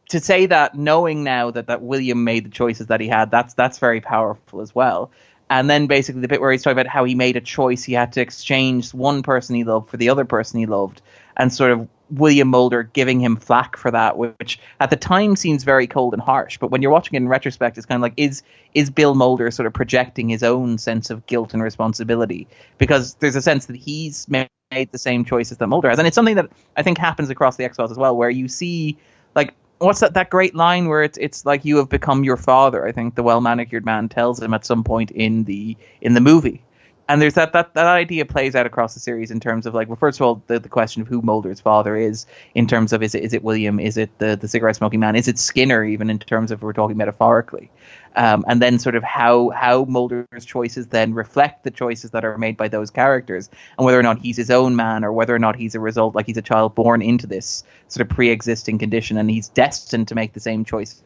to say that knowing now that William made the choices that he had, that's very powerful as well. And then basically the bit where he's talking about how he made a choice, he had to exchange one person he loved for the other person he loved, and sort of William Mulder giving him flack for that, which at the time seems very cold and harsh, but when you're watching it in retrospect, it's kind of like, is Bill Mulder sort of projecting his own sense of guilt and responsibility? Because there's a sense that he's made the same choices that Mulder has, and it's something that I think happens across the X-Files as well, where you see, like, what's that great line where it's like, you have become your father, I think the well-manicured man tells him at some point in the movie. And there's that idea plays out across the series in terms of, like, well, first of all, the question of who Mulder's father is, in terms of is it William, is it the cigarette smoking man, is it Skinner, even in terms of, we're talking metaphorically, and then sort of how Mulder's choices then reflect the choices that are made by those characters, and whether or not he's his own man, or whether or not he's a result, like he's a child born into this sort of pre-existing condition, and he's destined to make the same choice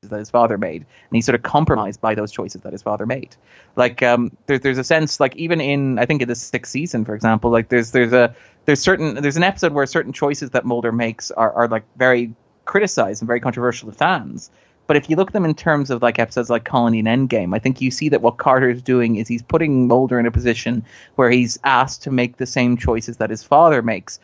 that his father made, and he's sort of compromised by those choices that his father made. Like, there's a sense, like, even in, I think in the 6th season, for example, like there's an episode where certain choices that Mulder makes are like very criticized and very controversial to fans. But if you look at them in terms of, like, episodes like Colony and Endgame, I think you see that what Carter's doing is he's putting Mulder in a position where he's asked to make the same choices that his father makes,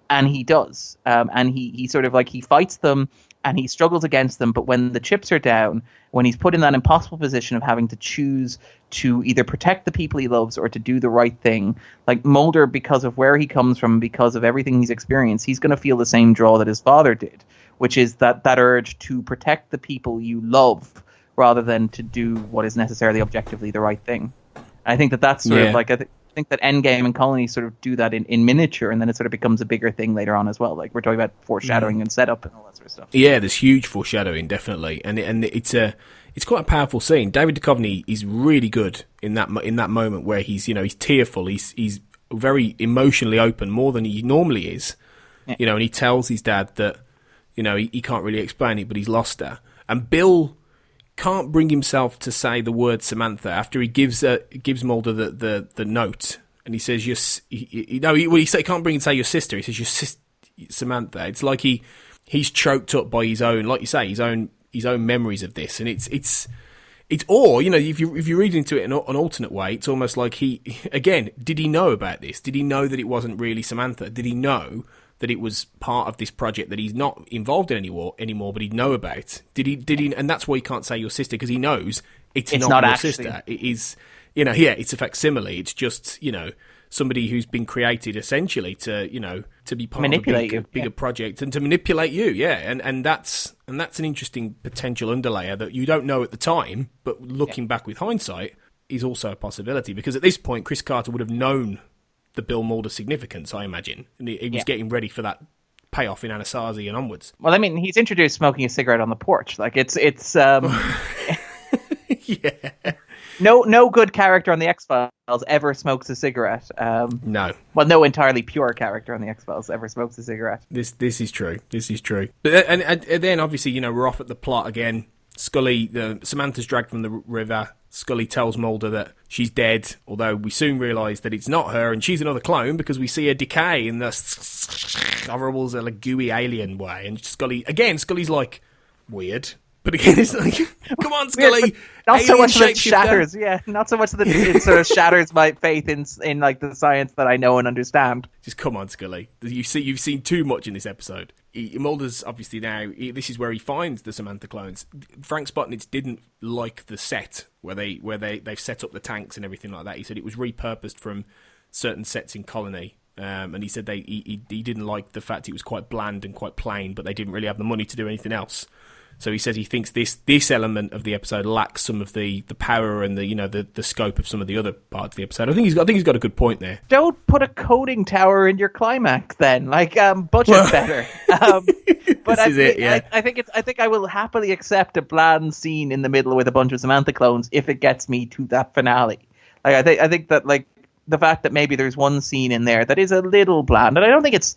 and he does, and he sort of, like, he fights them and he struggles against them, but when the chips are down, when he's put in that impossible position of having to choose to either protect the people he loves or to do the right thing, like Mulder, because of where he comes from, because of everything he's experienced, he's going to feel the same draw that his father did, which is that urge to protect the people you love rather than to do what is necessarily objectively the right thing. And I think that's sort of like, I think that Endgame and Colony sort of do that in miniature, and then it sort of becomes a bigger thing later on as well. Like, we're talking about foreshadowing and setup and all that sort of stuff. Yeah, there's huge foreshadowing, definitely, and it's quite a powerful scene. David Duchovny is really good in that moment where he's tearful, he's very emotionally open, more than he normally is, and he tells his dad that he can't really explain it, but he's lost her, and Bill can't bring himself to say the word Samantha after he gives Mulder the note, and he says he can't bring and say your sister. He says your sister Samantha. It's like he's choked up by his own, like you say, his own memories of this, and it's or if you read into it in an alternate way, it's almost like did he know about this? Did he know that it wasn't really Samantha? Did he know that it was part of this project that he's not involved in anymore, but he'd know about? Did he? And that's why he can't say your sister, because he knows it's not your actually sister. It is, it's a facsimile. It's just, somebody who's been created essentially to be part manipulate of a bigger project and to manipulate you. Yeah. And that's an interesting potential underlayer that you don't know at the time, but looking back with hindsight is also a possibility, because at this point, Chris Carter would have known the Bill Mulder significance, I imagine. And he was getting ready for that payoff in Anasazi and onwards. Well, I mean, he's introduced smoking a cigarette on the porch. Like, it's yeah. No good character on the X-Files ever smokes a cigarette. No. Well, no entirely pure character on the X-Files ever smokes a cigarette. This is true. This is true. But and then obviously, we're off at the plot again. Scully, Samantha's dragged from the river. Scully tells Mulder that she's dead, although we soon realise that it's not her, and she's another clone, because we see her decay in the horrible, gooey alien way. And Scully's like, weird. But again, it's like, come on, Scully. Not so much that it shatters, not so much that it sort of shatters my faith in like the science that I know and understand. Just come on, Scully. You've seen too much in this episode. Mulder's obviously now, this is where he finds the Samantha clones. Frank Spotnitz didn't like the set where they've set up the tanks and everything like that. He said it was repurposed from certain sets in Colony. And he said he didn't like the fact it was quite bland and quite plain, but they didn't really have the money to do anything else. So he says he thinks this element of the episode lacks some of the power and the scope of some of the other parts of the episode. I think he's got a good point there. Don't put a coding tower in your climax then. Like, budget better. But I think I will happily accept a bland scene in the middle with a bunch of Samantha clones if it gets me to that finale. Like, I think that, like, the fact that maybe there's one scene in there that is a little bland, and I don't think it's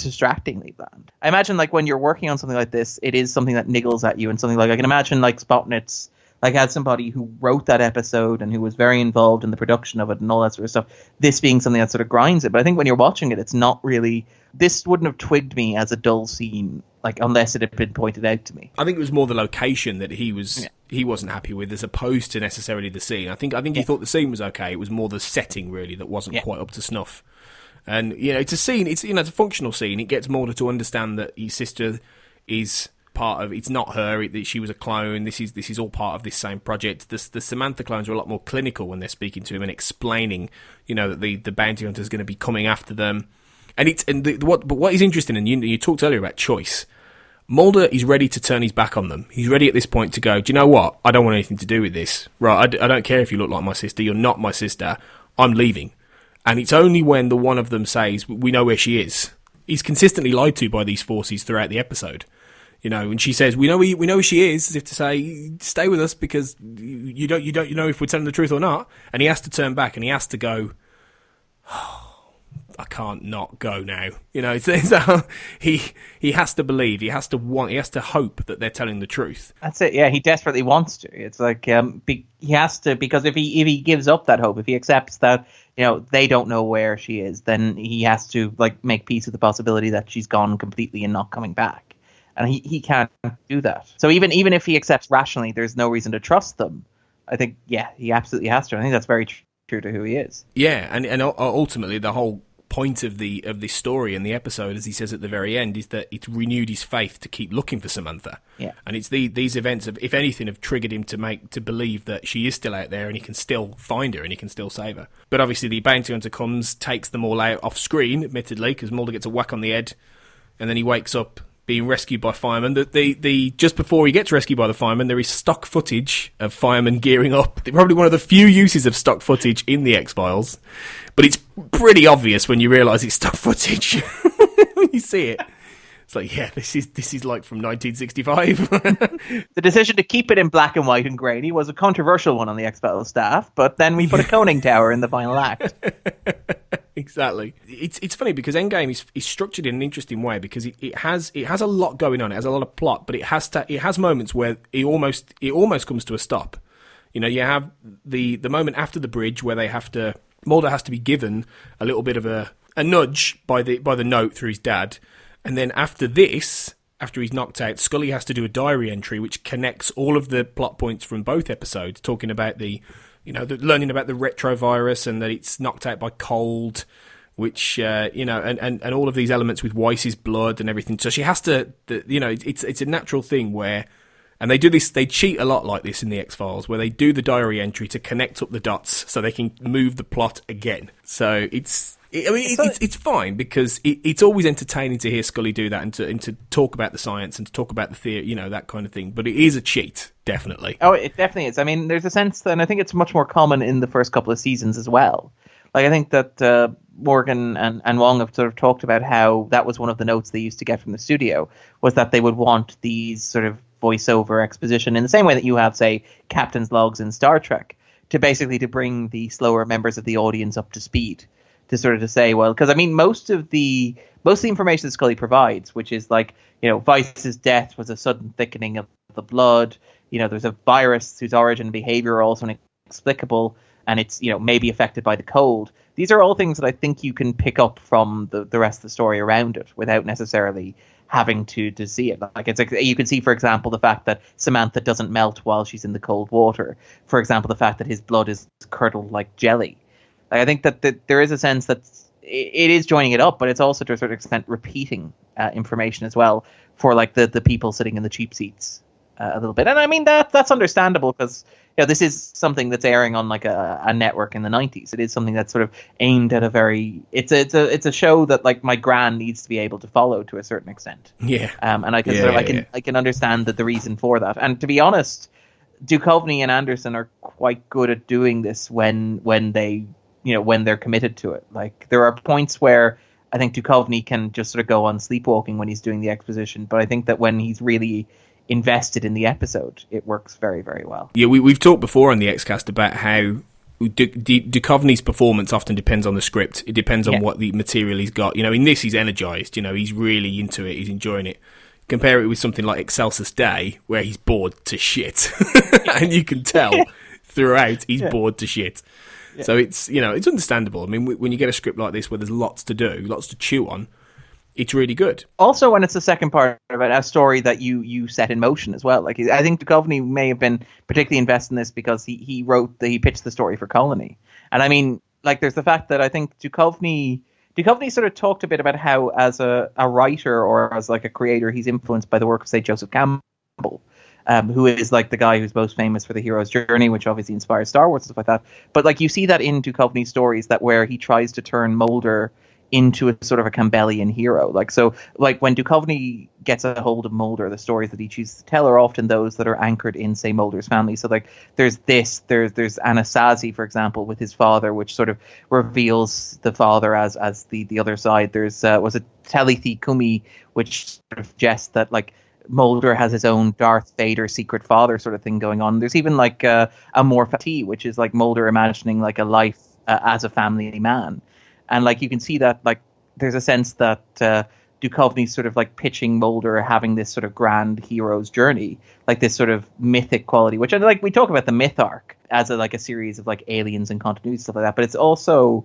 distractingly bland. I imagine, like, when you're working on something like this, it is something that niggles at you, and something like, I can imagine, like, Spotnitz, like, had somebody who wrote that episode and who was very involved in the production of it and all that sort of stuff, this being something that sort of grinds it. But I think when you're watching it, it's not really, this wouldn't have twigged me as a dull scene, like, unless it had been pointed out to me. I think it was more the location that he wasn't happy with, as opposed to necessarily the scene. I think he thought the scene was okay. It was more the setting, really, that wasn't quite up to snuff. And, it's a scene, it's a functional scene. It gets Mulder to understand that his sister is part of, it's not her, that she was a clone. This is all part of this same project. The Samantha clones are a lot more clinical when they're speaking to him and explaining, that the bounty hunter is going to be coming after them. And what is interesting, and you talked earlier about choice. Mulder is ready to turn his back on them. He's ready at this point to go, do you know what? I don't want anything to do with this. Right, I don't care if you look like my sister. You're not my sister. I'm leaving. And it's only when the one of them says, we know where she is. He's consistently lied to by these forces throughout the episode. You know, and she says, we know where she is, as if to say, stay with us because you don't know if we're telling the truth or not. And he has to turn back and he has to go, I can't not go now. You know, he has to believe, he has to hope that they're telling the truth. That's it. Yeah, he desperately wants to. It's like he has to, because if he gives up that hope, if he accepts that, you know, they don't know where she is, then he has to like make peace with the possibility that she's gone completely and not coming back. And he can't do that. So even if he accepts rationally, there's no reason to trust them. I think, yeah, he absolutely has to. I think that's very true to who he is. Yeah, and ultimately the whole point of this story and the episode, as he says at the very end, is that it's renewed his faith to keep looking for Samantha. Yeah, and it's these events, if anything, have triggered him to believe that she is still out there and he can still find her and he can still save her. But obviously, the bounty hunter comes, takes them all out off screen, admittedly, because Mulder gets a whack on the head, and then he wakes up being rescued by firemen. The just before he gets rescued by the firemen, there is stock footage of firemen gearing up. Probably one of the few uses of stock footage in the X-Files, but it's pretty obvious when you realise it's stock footage when you see it. It's like, yeah, this is like from 1965. The decision to keep it in black and white and grainy was a controversial one on the X-Files staff, but then we put a Conning Tower in the final act. Exactly. It's funny because Endgame is structured in an interesting way because it has a lot going on. It has a lot of plot, but it has moments where it almost comes to a stop. You know, you have the moment after the bridge where Mulder has to be given a little bit of a nudge by the note through his dad, and then after this, after he's knocked out, Scully has to do a diary entry which connects all of the plot points from both episodes, talking about learning about the retrovirus and that it's knocked out by cold, which and all of these elements with Weiss's blood and everything. So she has to, it's a natural thing where, and they do this, they cheat a lot like this in the X-Files, where they do the diary entry to connect up the dots so they can move the plot again. So it's fine because it's always entertaining to hear Scully do that and to talk about the science and to talk about the theory, that kind of thing. But it is a cheat, definitely. Oh, it definitely is. I mean, there's a sense that, and I think it's much more common in the first couple of seasons as well. Like, I think that Morgan and Wong have sort of talked about how that was one of the notes they used to get from the studio, was that they would want these sort of voiceover exposition in the same way that you have, say, captain's logs in Star Trek, to bring the slower members of the audience up to speed. To say, well, because I mean, most of the information that Scully provides, which is like, Weiss's death was a sudden thickening of the blood. There's a virus whose origin and behavior are also inexplicable, and it's maybe affected by the cold. These are all things that I think you can pick up from the rest of the story around it without necessarily having to see it. Like you can see, for example, the fact that Samantha doesn't melt while she's in the cold water. For example, the fact that his blood is curdled like jelly. I think that there is a sense that it is joining it up, but it's also to a certain extent repeating information as well for like the people sitting in the cheap seats a little bit. And I mean that's understandable because this is something that's airing on like a network in the 90s. It is something that's sort of aimed at it's a show that like my gran needs to be able to follow to a certain extent. Yeah. And I can understand that the reason for that. And to be honest, Duchovny and Anderson are quite good at doing this when they're committed to it. Like there are points where I think Duchovny can just sort of go on sleepwalking when he's doing the exposition, but I think that when he's really invested in the episode, it works very, very well. Yeah, we've talked before on the Xcast about how Duchovny's performance often depends on the script. It depends on what the material he's got. In this he's energized. He's really into it. He's enjoying it. Compare it with something like Excelsis Day, where he's bored to shit, and you can tell throughout he's bored to shit. Yeah. So it's it's understandable. I mean, when you get a script like this where there's lots to do, lots to chew on, it's really good. Also, when it's the second part of it, a story that you set in motion as well. Like I think Duchovny may have been particularly invested in this because he pitched the story for Colony. And I mean, like there's the fact that I think Duchovny sort of talked a bit about how as a writer or as like a creator, he's influenced by the work of, say, Joseph Campbell. Who is like the guy who's most famous for The Hero's Journey, which obviously inspires Star Wars and stuff like that. But like you see that in Duchovny's stories, that where he tries to turn Mulder into a sort of a Campbellian hero. Like, so, like, when Duchovny gets a hold of Mulder, the stories that he chooses to tell are often those that are anchored in, say, Mulder's family. So, like, there's Anasazi, for example, with his father, which sort of reveals the father as the other side. There's was it Talitha Kumi, which sort of suggests that, like, Mulder has his own Darth Vader secret father sort of thing going on. There's even like Amor Fati, which is like Mulder imagining like a life as a family man. And like you can see that like there's a sense that Duchovny's sort of like pitching Mulder having this sort of grand hero's journey, like this sort of mythic quality, which like we talk about the myth arc as a series of like aliens and continuity stuff like that, but it's also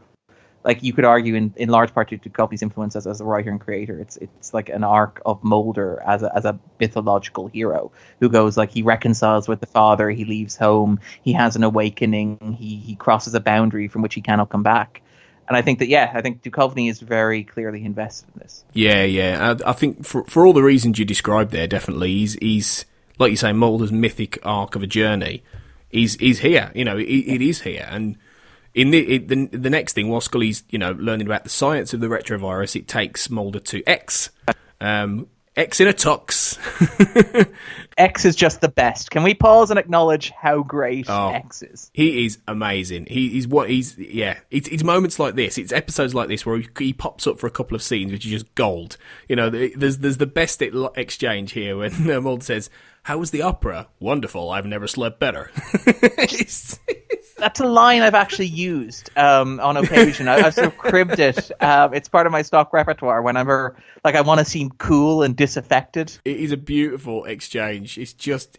like you could argue in large part due to Duchovny's influence as a writer and creator, it's like an arc of Mulder as a mythological hero who goes like he reconciles with the father, he leaves home, he has an awakening, he crosses a boundary from which he cannot come back. And I think Duchovny is very clearly invested in this. Yeah. I think for all the reasons you described there, definitely he's like you say, Mulder's mythic arc of a journey is here. You know, it is here. And in the next thing, while Scully's learning about the science of the retrovirus, it takes Mulder to X. X in a tux. X is just the best. Can we pause and acknowledge how great X is? He is amazing. It's moments like this. It's episodes like this where he pops up for a couple of scenes, which is just gold. You know, there's the best exchange here when Mulder says, "How was the opera? Wonderful. I've never slept better." That's a line I've actually used on occasion. I've sort of cribbed it. It's part of my stock repertoire whenever like I want to seem cool and disaffected. It is a beautiful exchange. It's not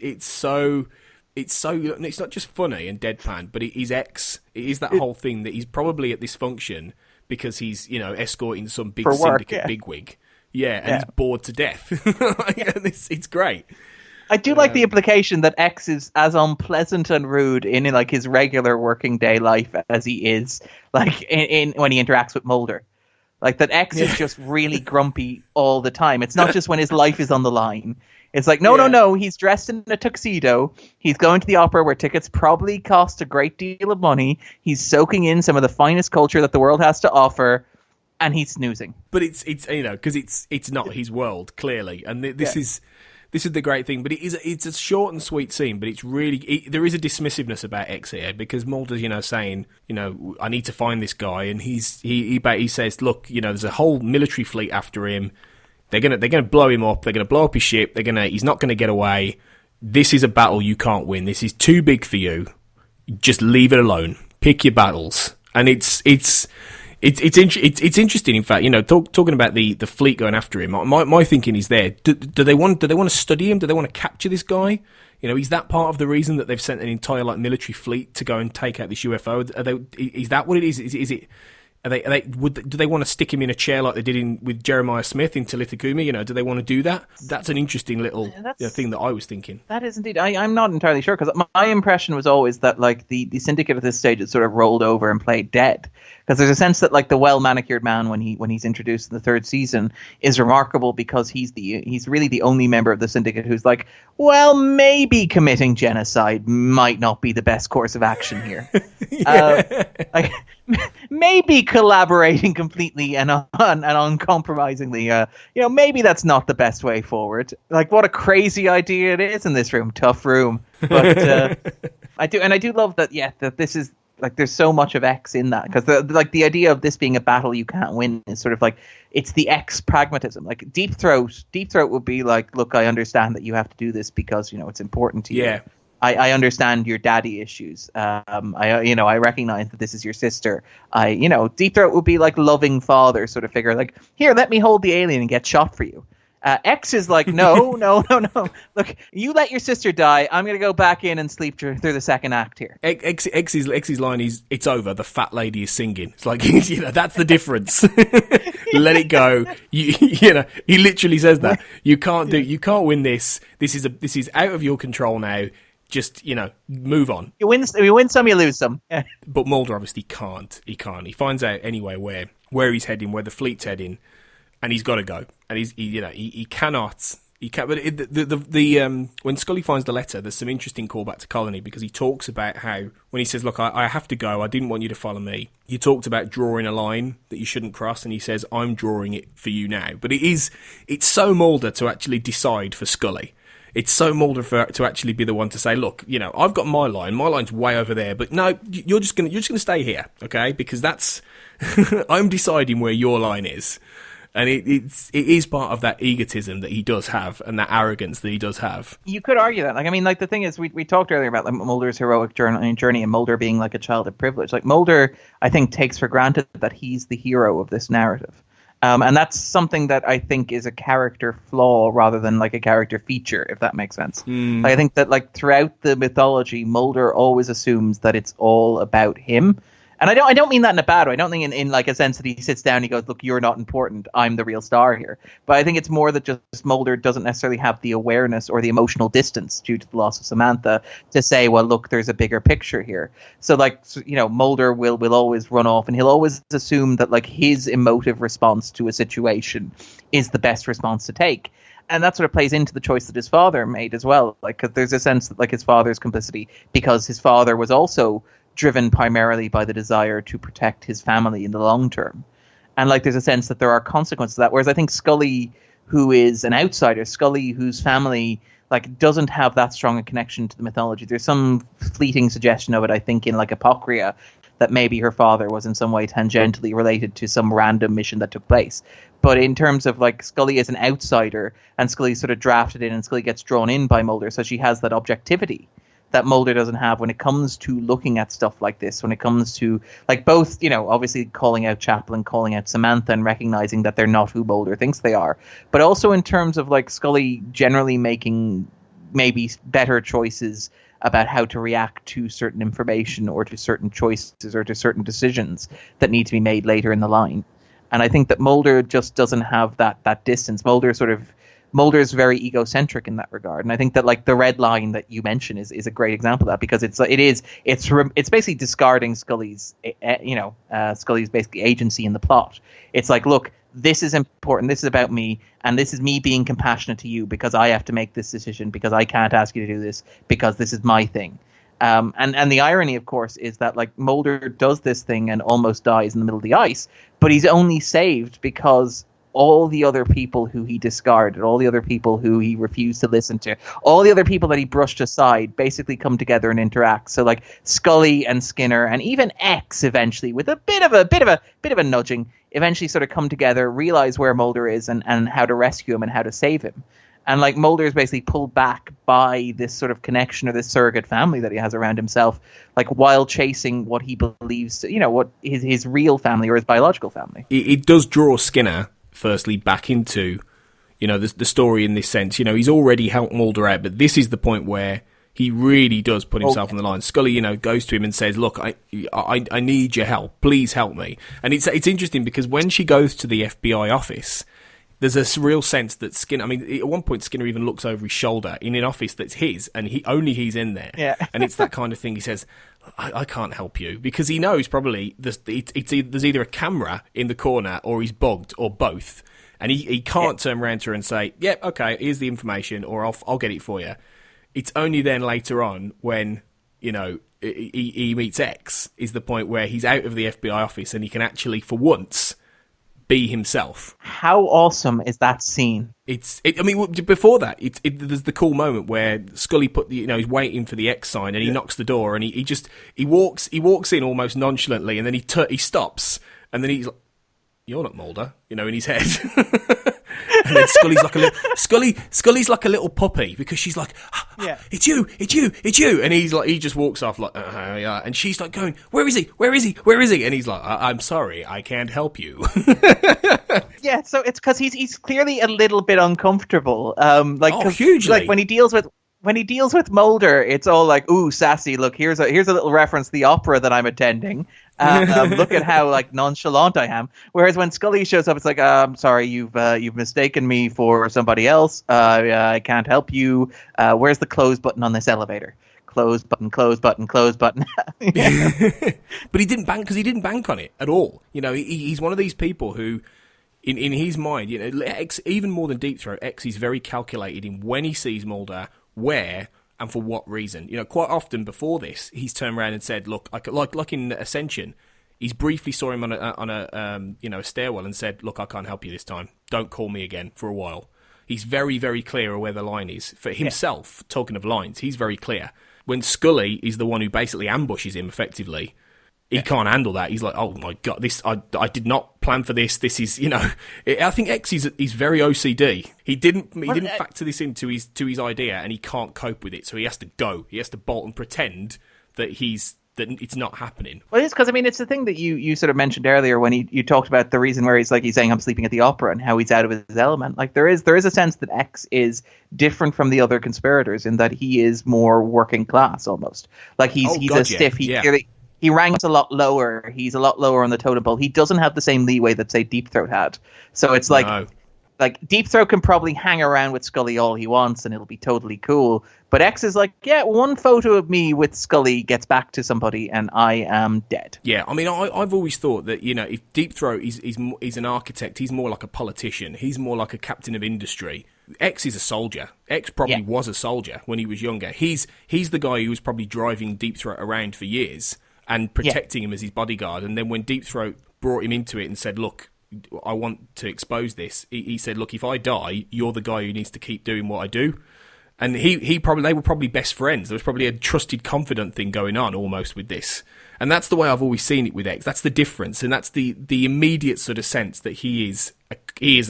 just funny and deadpan, but it is X. It is that whole thing that he's probably at this function because he's escorting some big syndicate bigwig. Yeah, and he's bored to death. It's great. I do like the implication that X is as unpleasant and rude in like his regular working day life as he is like in when he interacts with Mulder. Like that X is just really grumpy all the time. It's not just when his life is on the line. It's like, no, he's dressed in a tuxedo. He's going to the opera where tickets probably cost a great deal of money. He's soaking in some of the finest culture that the world has to offer. And he's snoozing. But it's because it's not his world, clearly. And this is the great thing, but it's a short and sweet scene, but it's really there is a dismissiveness about X here because Mulder's saying I need to find this guy, and he says, look, there's a whole military fleet after him. They're gonna blow him up. They're gonna blow up his ship. He's not gonna get away. This is a battle you can't win. This is too big for you. Just leave it alone. Pick your battles, and it's interesting, in fact, talking about the fleet going after him. My thinking is there. Do they want to study him? Do they want to capture this guy? Is that part of the reason that they've sent an entire military fleet to go and take out this UFO? Is that what it is? Is it? Do they want to stick him in a chair like they did with Jeremiah Smith in Talitha Kumi? Do they want to do that? That's an interesting little thing that I was thinking. That is indeed. I'm not entirely sure because my impression was always that like the syndicate at this stage had sort of rolled over and played dead. Because there's a sense that like the well-manicured man when he's introduced in the third season is remarkable because he's really the only member of the syndicate who's like, well, maybe committing genocide might not be the best course of action here. Maybe collaborating completely and uncompromisingly, maybe that's not the best way forward. Like, what a crazy idea it is in this room, tough room. But I do love that. Yeah, that this is. Like there's so much of X in that because the idea of this being a battle you can't win is sort of like it's the X pragmatism. Like Deep Throat would be like, look, I understand that you have to do this because it's important to you. Yeah. I understand your daddy issues. I recognize that this is your sister. Deep Throat would be like loving father sort of figure. Like, here, let me hold the alien and get shot for you. X is like, no. Look, you let your sister die. I'm going to go back in and sleep through the second act here. X's line is, it's over. The fat lady is singing. It's like, that's the difference. Let it go. He literally says that. You can't win this. This is out of your control now. Just, move on. You win some, you lose some. Yeah. But Mulder obviously can't. He can't. He finds out anyway where he's heading, where the fleet's heading. And he's got to go, and he cannot You can't. But when Scully finds the letter, there's some interesting callback to Colony because he talks about how when he says, "Look, I have to go. I didn't want you to follow me." You talked about drawing a line that you shouldn't cross, and he says, "I'm drawing it for you now." But it's so Mulder to actually decide for Scully. It's so Mulder to actually be the one to say, "Look, I've got my line. My line's way over there, but no, you're just gonna stay here, okay? Because that's I'm deciding where your line is." And it is part of that egotism that he does have and that arrogance that he does have. You could argue that. The thing is, we talked earlier about Mulder's heroic journey and Mulder being like a child of privilege. Like Mulder, I think, takes for granted that he's the hero of this narrative. And that's something that I think is a character flaw rather than like a character feature, if that makes sense. I think that like throughout the mythology, Mulder always assumes that it's all about him. And I don't mean that in a bad way. I don't think in like a sense that he sits down and he goes, "Look, you're not important. I'm the real star here." But I think it's more that just Mulder doesn't necessarily have the awareness or the emotional distance due to the loss of Samantha to say, "Well, look, there's a bigger picture here." So like, Mulder will always run off and he'll always assume that like his emotive response to a situation is the best response to take. And that sort of plays into the choice that his father made as well. Like, 'cause there's a sense that like his father's complicity because his father was also driven primarily by the desire to protect his family in the long term. And like there's a sense that there are consequences to that. Whereas I think Scully, who is an outsider, Scully whose family like doesn't have that strong a connection to the mythology. There's some fleeting suggestion of it, I think, in like Apocrypha, that maybe her father was in some way tangentially related to some random mission that took place. But in terms of like Scully is an outsider and Scully's sort of drafted in and Scully gets drawn in by Mulder, so she has that objectivity that Mulder doesn't have when it comes to looking at stuff like this, when it comes to like both, obviously calling out Chaplin, calling out Samantha and recognizing that they're not who Mulder thinks they are. But also in terms of like Scully generally making maybe better choices about how to react to certain information or to certain choices or to certain decisions that need to be made later in the line. And I think that Mulder just doesn't have that distance. Mulder's very egocentric in that regard, and I think that like the red line that you mentioned is a great example of that because it's basically discarding Scully's Scully's basically agency in the plot. It's like, look, this is important, this is about me, and this is me being compassionate to you because I have to make this decision because I can't ask you to do this because this is my thing. And the irony, of course, is that like Mulder does this thing and almost dies in the middle of the ice, but he's only saved because all the other people who he discarded, all the other people who he refused to listen to, all the other people that he brushed aside basically come together and interact. So like Scully and Skinner and even X eventually with a bit of a nudging eventually sort of come together, realize where Mulder is and how to rescue him and how to save him. And like Mulder is basically pulled back by this sort of connection or this surrogate family that he has around himself, like while chasing what he believes, what his real family or his biological family. It does draw Skinner firstly back into the story in this sense. He's already helped Mulder out, but this is the point where he really does put himself on the line. Scully goes to him and says, "Look, I need your help, please help me." And it's interesting because when she goes to the FBI office, there's a real sense that Skinner, at one point Skinner even looks over his shoulder in an office that's his and he's in there. Yeah. And it's that kind of thing. He says, I can't help you, because he knows probably there's either a camera in the corner or he's bugged or both, and he can't turn around to her and say, "Yep, okay, here's the information," or I'll get it for you. It's only then later on when he meets X is the point where he's out of the FBI office and he can actually for once be himself. How awesome is that scene? Before that, there's the cool moment where Scully he's waiting for the X sign and he knocks the door and he walks in almost nonchalantly and then he stops and then he's like, "You're not Mulder," in his head. And then Scully's like a little puppy because she's like, yeah, it's you, and he just walks off like, yeah, and she's like going, where is he? And he's like, I'm sorry, I can't help you. Yeah, so it's because he's clearly a little bit uncomfortable. Hugely. Like when he deals with Mulder, it's all like, "Ooh, sassy! Look, here's a little reference to the opera that I'm attending. Look at how like nonchalant I am." Whereas when Scully shows up, it's like, "I'm sorry, you've mistaken me for somebody else. I can't help you. Where's the close button on this elevator? Close button, close button, close button." But he didn't bank on it at all. He's one of these people who In his mind, X, even more than Deep Throat, X is very calculated in when he sees Mulder, where, and for what reason. Quite often before this, he's turned around and said, "Look, like in Ascension, he's briefly saw him on a stairwell and said, 'Look, I can't help you this time. Don't call me again for a while.'" He's very, very clear of where the line is for himself. Yeah. Talking of lines, he's very clear. When Scully is the one who basically ambushes him effectively. He can't handle that. He's like, "Oh my god, this I did not plan for this. This is, I think X is very OCD. He didn't factor this into his idea, and he can't cope with it. So he has to go. He has to bolt and pretend that it's not happening." Well, it's because it's the thing that you sort of mentioned earlier when you talked about the reason where he's saying I'm sleeping at the opera and how he's out of his element. Like there is a sense that X is different from the other conspirators in that he is more working class almost. Like he's a stiff. He ranks a lot lower. He's a lot lower on the totem pole. He doesn't have the same leeway that, say, Deep Throat had. So it's like Deep Throat can probably hang around with Scully all he wants and it'll be totally cool. But X is like, yeah, one photo of me with Scully gets back to somebody and I am dead. Yeah, I mean, I've always thought that, if Deep Throat is an architect, he's more like a politician. He's more like a captain of industry. X is a soldier. X probably was a soldier when he was younger. He's the guy who was probably driving Deep Throat around for years and protecting him as his bodyguard. And then when Deep Throat brought him into it and said, "Look, I want to expose this," he said, "Look, if I die, you're the guy who needs to keep doing what I do." And they were probably best friends. There was probably a trusted, confidant thing going on almost with this. And that's the way I've always seen it with X. That's the difference. And that's the immediate sort of sense that he is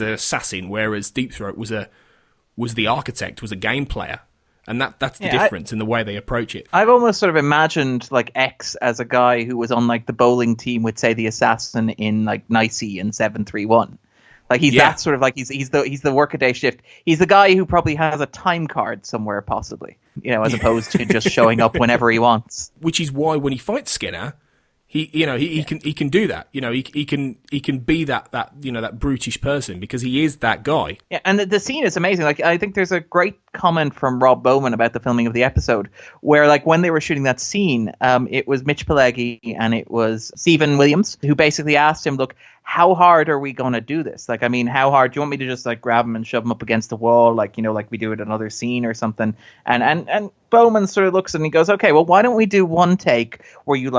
an assassin, whereas Deep Throat was the architect, was a game player. And that's the difference in the way they approach it. I've almost sort of imagined X as a guy who was on the bowling team with, say, the assassin in Nicey and 731. He's that sort of he's the workaday shift. He's the guy who probably has a time card somewhere possibly, as opposed to just showing up whenever he wants. Which is why when he fights Skinner, he can do that. He can be that brutish person because he is that guy. Yeah, and the scene is amazing. I think there's a great comment from Rob Bowman about the filming of the episode where when they were shooting that scene, it was Mitch Pileggi and it was Stephen Williams who basically asked him, "Look, how hard are we going to do this? How hard? Do you want me to just grab him and shove him up against the wall, like we do at another scene or something?" And Bowman sort of looks and he goes, "Okay, well, why don't we do one take where you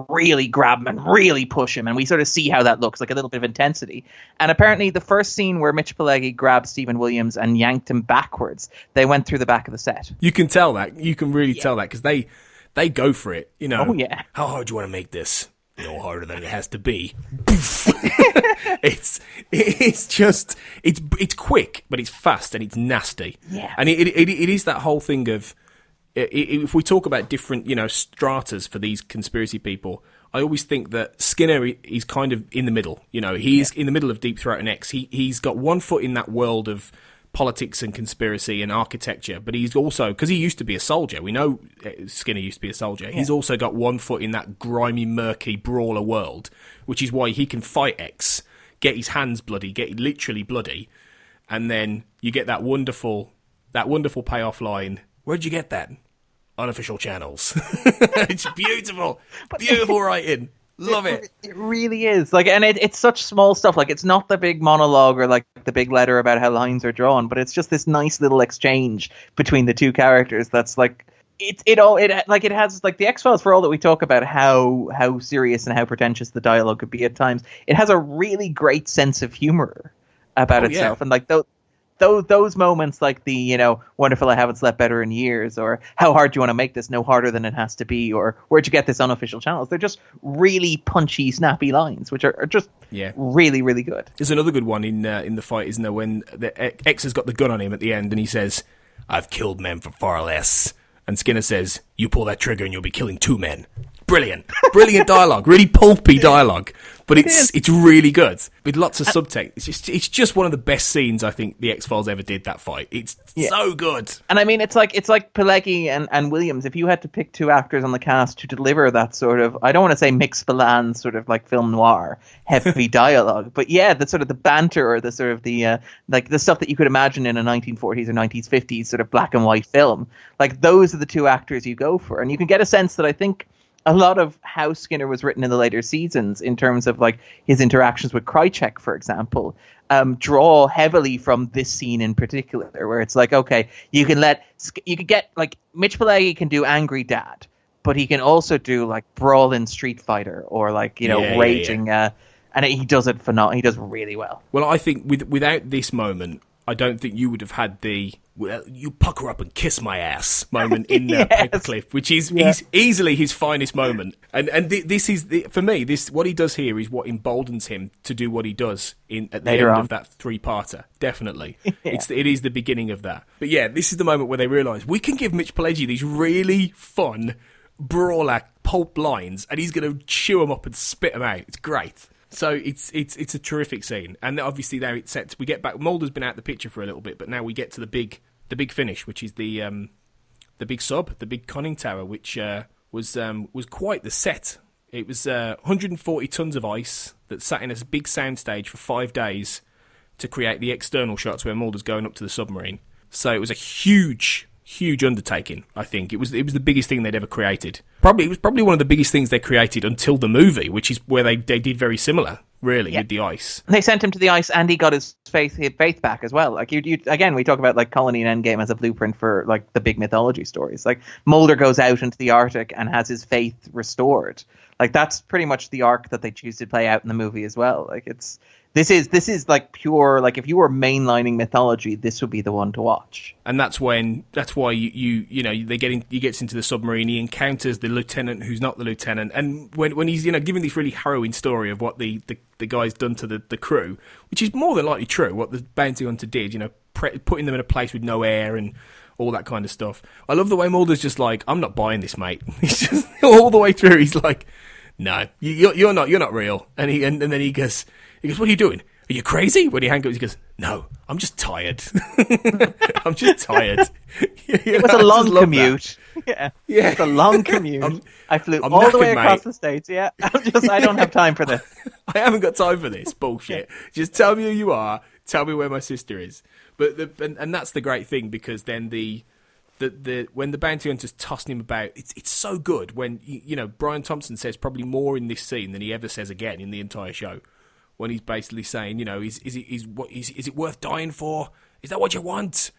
really grab him and really push him, and we sort of see how that looks, a little bit of intensity." And apparently, the first scene where Mitch Pileggi grabbed Stephen Williams and yanked him backwards, they went through the back of the set. You can tell that. You can really tell that because they go for it. Oh yeah. How hard do you want to make this? No harder than it has to be. It's quick, but it's fast and it's nasty. Yeah. And it is that whole thing of if we talk about different stratas for these conspiracy people, I always think that Skinner is kind of in the middle. He's in the middle of Deep Throat and X. He's got one foot in that world of politics and conspiracy and architecture, but he's also, because he used to be a soldier, we know Skinner used to be a soldier, he's also got one foot in that grimy, murky brawler world, which is why he can fight X, get his hands bloody, get literally bloody, and then you get that wonderful payoff line, "Where'd you get that?" "Unofficial channels." It's beautiful writing. Love it. It really is. And it's such small stuff. It's not the big monologue or the big letter about how lines are drawn, but it's just this nice little exchange between the two characters. That's it has the X-Files, for all that we talk about how serious and how pretentious the dialogue could be at times. It has a really great sense of humor about itself, and those moments the "wonderful, I haven't slept better in years," or "how hard do you want to make this? No harder than it has to be," or "where'd you get this unofficial channels?" They're just really punchy, snappy lines, which are just really, really good. There's another good one in the fight, isn't there, when X has got the gun on him at the end and he says, "I've killed men for far less," and Skinner says, "You pull that trigger and you'll be killing 2 men." Brilliant dialogue, really pulpy dialogue, but it's really good with lots of subtext. It's just one of the best scenes I think the X-Files ever did. That fight, it's so good. And I mean, it's like Pileggi and Williams. If you had to pick two actors on the cast to deliver that sort of, I don't want to say mixed Spillane sort of film noir heavy dialogue, but the sort of the banter or the sort of the the stuff that you could imagine in a 1940s or 1950s sort of black and white film. Those are the two actors you go for, and you can get a sense that I think a lot of how Skinner was written in the later seasons, in terms of like his interactions with Krycek, for example, draw heavily from this scene in particular, where it's like, okay, you can get like Mitch Pileggi can do angry dad, but he can also do like brawling Street Fighter or like raging. And he does it he does really well. Well, I think without this moment, I don't think you would have had the "you pucker up and kiss my ass" moment in Yes. Paperclip, which is easily his finest moment. And this is for me. This what he does here is what emboldens him to do what he does at the Later end on. of that 3-parter. Definitely, it is the beginning of that. But yeah, this is the moment where they realise we can give Mitch Pileggi these really fun brawler pulp lines, and he's going to chew them up and spit them out. It's great. So it's a terrific scene, and obviously there it sets. We get back. Mulder's been out the picture for a little bit, but now we get to the big finish, which is the big sub, the big conning tower, which was quite the set. It was 140 tons of ice that sat in a big soundstage for 5 days to create the external shots where Mulder's going up to the submarine. So it was a huge undertaking. I think it was the biggest thing they'd ever created. It was probably one of the biggest things they created until the movie, which is where they did very similar, really, with the ice. They sent him to the ice, and he got his faith back as well. Like you again, we talk about like Colony and Endgame as a blueprint for like the big mythology stories. Like Mulder goes out into the Arctic and has his faith restored. Like that's pretty much the arc that they choose to play out in the movie as well. Like this is like pure, like if you were mainlining mythology, this would be the one to watch. And that's why he gets into the submarine, he encounters the lieutenant who's not the lieutenant, and when he's giving this really harrowing story of what the guy's done to the crew, which is more than likely true, what the bounty hunter did, putting them in a place with no air and all that kind of stuff. I love the way Mulder's just like, I'm not buying this, mate. He's just all the way through. He's like, no, you're not real. And then he goes, what are you doing? Are you crazy? When he hangs up, he goes, no, I'm just tired. I'm just tired. It was a long commute. Yeah. It's a long commute. I flew I'm all knackered, the way across mate. the States. Yeah. I don't have time for this. I haven't got time for this bullshit. Just tell me who you are. Tell me where my sister is. But and that's the great thing, because then the when the bounty hunter's tossing him about, it's so good when Brian Thompson says probably more in this scene than he ever says again in the entire show, when he's basically saying, is it worth dying for? Is that what you want?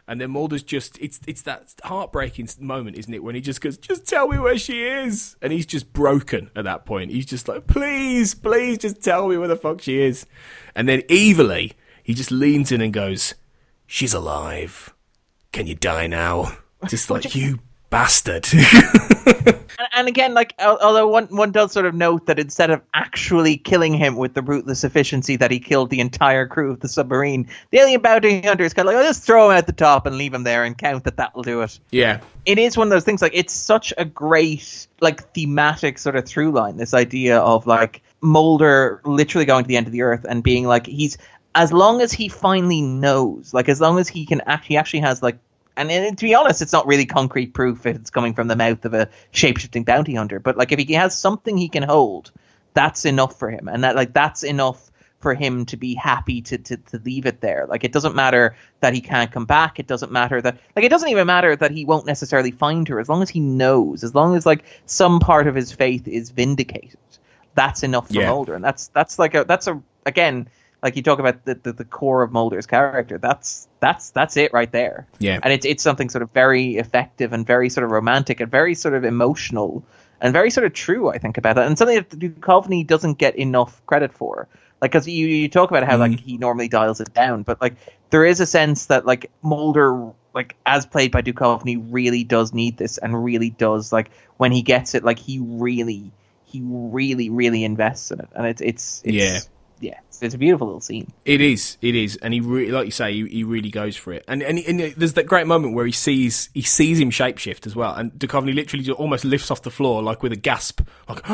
And then Mulder's just, it's that heartbreaking moment, isn't it? When he just goes, just tell me where she is. And he's just broken at that point. He's just like, please just tell me where the fuck she is. And then evilly, he just leans in and goes, she's alive. Can you die now? Just like, you bastard. And again, like, although one does sort of note that instead of actually killing him with the ruthless efficiency that he killed the entire crew of the submarine, the alien bounty hunter is kind of like, I'll just throw him at the top and leave him there and count that will do it. Yeah. It is one of those things, like, it's such a great, like, thematic sort of through line, this idea of, like, Mulder literally going to the end of the earth and being like, as long as he finally knows, like, as long as he actually has, like, and to be honest, it's not really concrete proof if it's coming from the mouth of a shape-shifting bounty hunter. But like, if he has something he can hold, that's enough for him, and that's enough for him to be happy to leave it there. Like, it doesn't matter that he can't come back. It doesn't matter that, like, it doesn't even matter that he won't necessarily find her. As long as he knows, as long as like some part of his faith is vindicated, that's enough for Mulder. And that's again. Like, you talk about the core of Mulder's character, that's it right there. Yeah. And it's something sort of very effective and very sort of romantic and very sort of emotional and very sort of true, I think, about that. And something that Duchovny doesn't get enough credit for. Like, because you talk about how like he normally dials it down, but like there is a sense that like Mulder, like as played by Duchovny, really does need this, and really does, like, when he gets it, like he really invests in it, and it's yeah, it's a beautiful little scene. It is, and he really, like you say, he really goes for it. And there's that great moment where he sees him shapeshift as well, and Duchovny literally almost lifts off the floor, like with a gasp, like,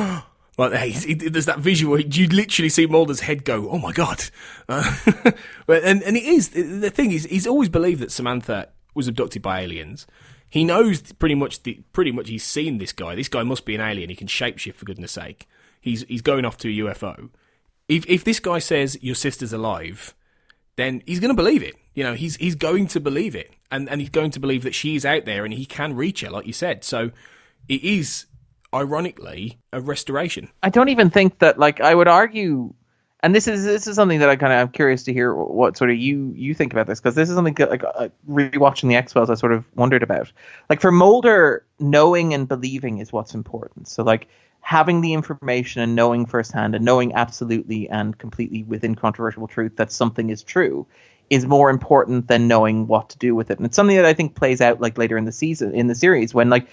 like there's that visual where you literally see Mulder's head go, oh my god. But and it is, the thing is, he's always believed that Samantha was abducted by aliens. He knows pretty much he's seen this guy. This guy must be an alien. He can shapeshift, for goodness sake. He's going off to a UFO. If this guy says your sister's alive, then he's going to believe it. He's going to believe it, and he's going to believe that she's out there and he can reach her, like you said. So it is ironically, a restoration. I don't even think that, like, I would argue, and this is something that I'm curious to hear what sort of you think about this, because this is something that, like, rewatching the X-Files, I sort of wondered about. Like, for Mulder, knowing and believing is what's important. So, like, having the information and knowing firsthand and knowing absolutely and completely with incontrovertible truth that something is true is more important than knowing what to do with it. And it's something that I think plays out, like, later in the series, when, like,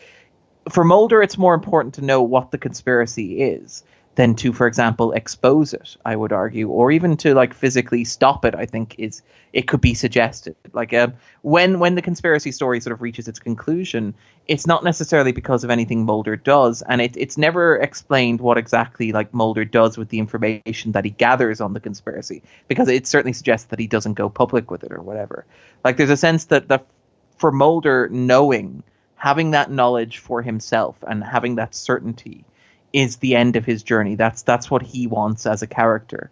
for Mulder, it's more important to know what the conspiracy is than to, for example, expose it, I would argue, or even to, like, physically stop it. I think it could be suggested. Like, when the conspiracy story sort of reaches its conclusion, it's not necessarily because of anything Mulder does, and it's never explained what exactly, like, Mulder does with the information that he gathers on the conspiracy, because it certainly suggests that he doesn't go public with it or whatever. Like, there's a sense that for Mulder, having that knowledge for himself and having that certainty is the end of his journey. That's what he wants as a character,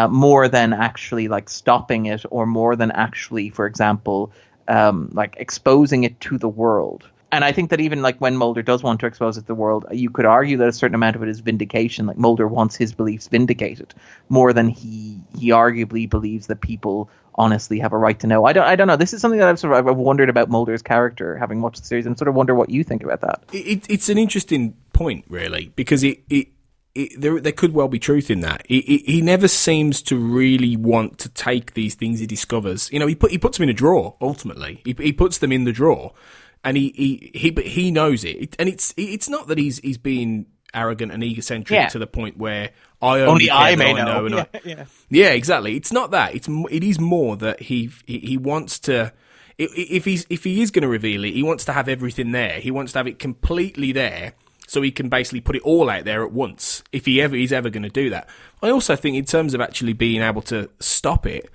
more than actually, like, stopping it, or more than actually, for example, like, exposing it to the world. And I think that even, like, when Mulder does want to expose it to the world, you could argue that a certain amount of it is vindication. Like, Mulder wants his beliefs vindicated more than he arguably believes that people honestly have a right to know. I don't know. This is something that I've wondered about Mulder's character, having watched the series, and sort of wonder what you think about that. It's an interesting point, really, because there could well be truth in that. He never seems to really want to take these things he discovers. You know, he puts them in a drawer. Ultimately, he puts them in the drawer, and he knows it. And it's not that he's being arrogant and egocentric to the point where only I may know. Yeah, exactly. It's not that. It is more that he wants to. If he is going to reveal it, he wants to have everything there. He wants to have it completely there, so he can basically put it all out there at once. If he's ever going to do that, I also think in terms of actually being able to stop it,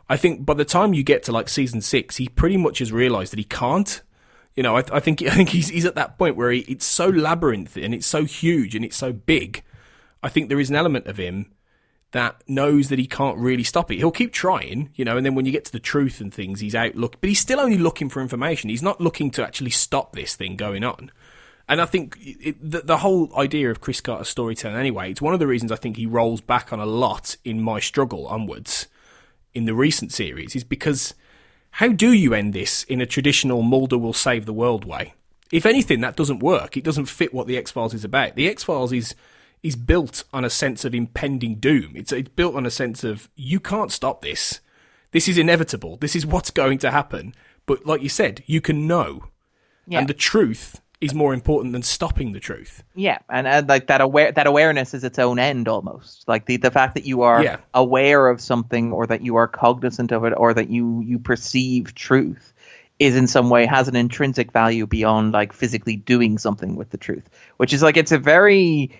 I think by the time you get to, like, season 6, he pretty much has realised that he can't. You know, I think he's at that point where it's so labyrinthine and it's so huge and it's so big. I think there is an element of him that knows that he can't really stop it. He'll keep trying, you know, and then when you get to the truth and things, he's out but he's still only looking for information. He's not looking to actually stop this thing going on. And I think the whole idea of Chris Carter's storytelling, anyway, it's one of the reasons I think he rolls back on a lot in My Struggle onwards in the recent series, is because how do you end this in a traditional Mulder will save the world way? If anything, that doesn't work. It doesn't fit what the X-Files is about. The X-Files is built on a sense of impending doom. It's built on a sense of, you can't stop this. This is inevitable. This is what's going to happen. But like you said, you can know. Yeah. And the truth is more important than stopping the truth. Yeah, and like that awareness is its own end almost. Like the fact that you are aware of something, or that you are cognizant of it, or that you perceive truth is in some way has an intrinsic value beyond, like, physically doing something with the truth, which is, like, it's a very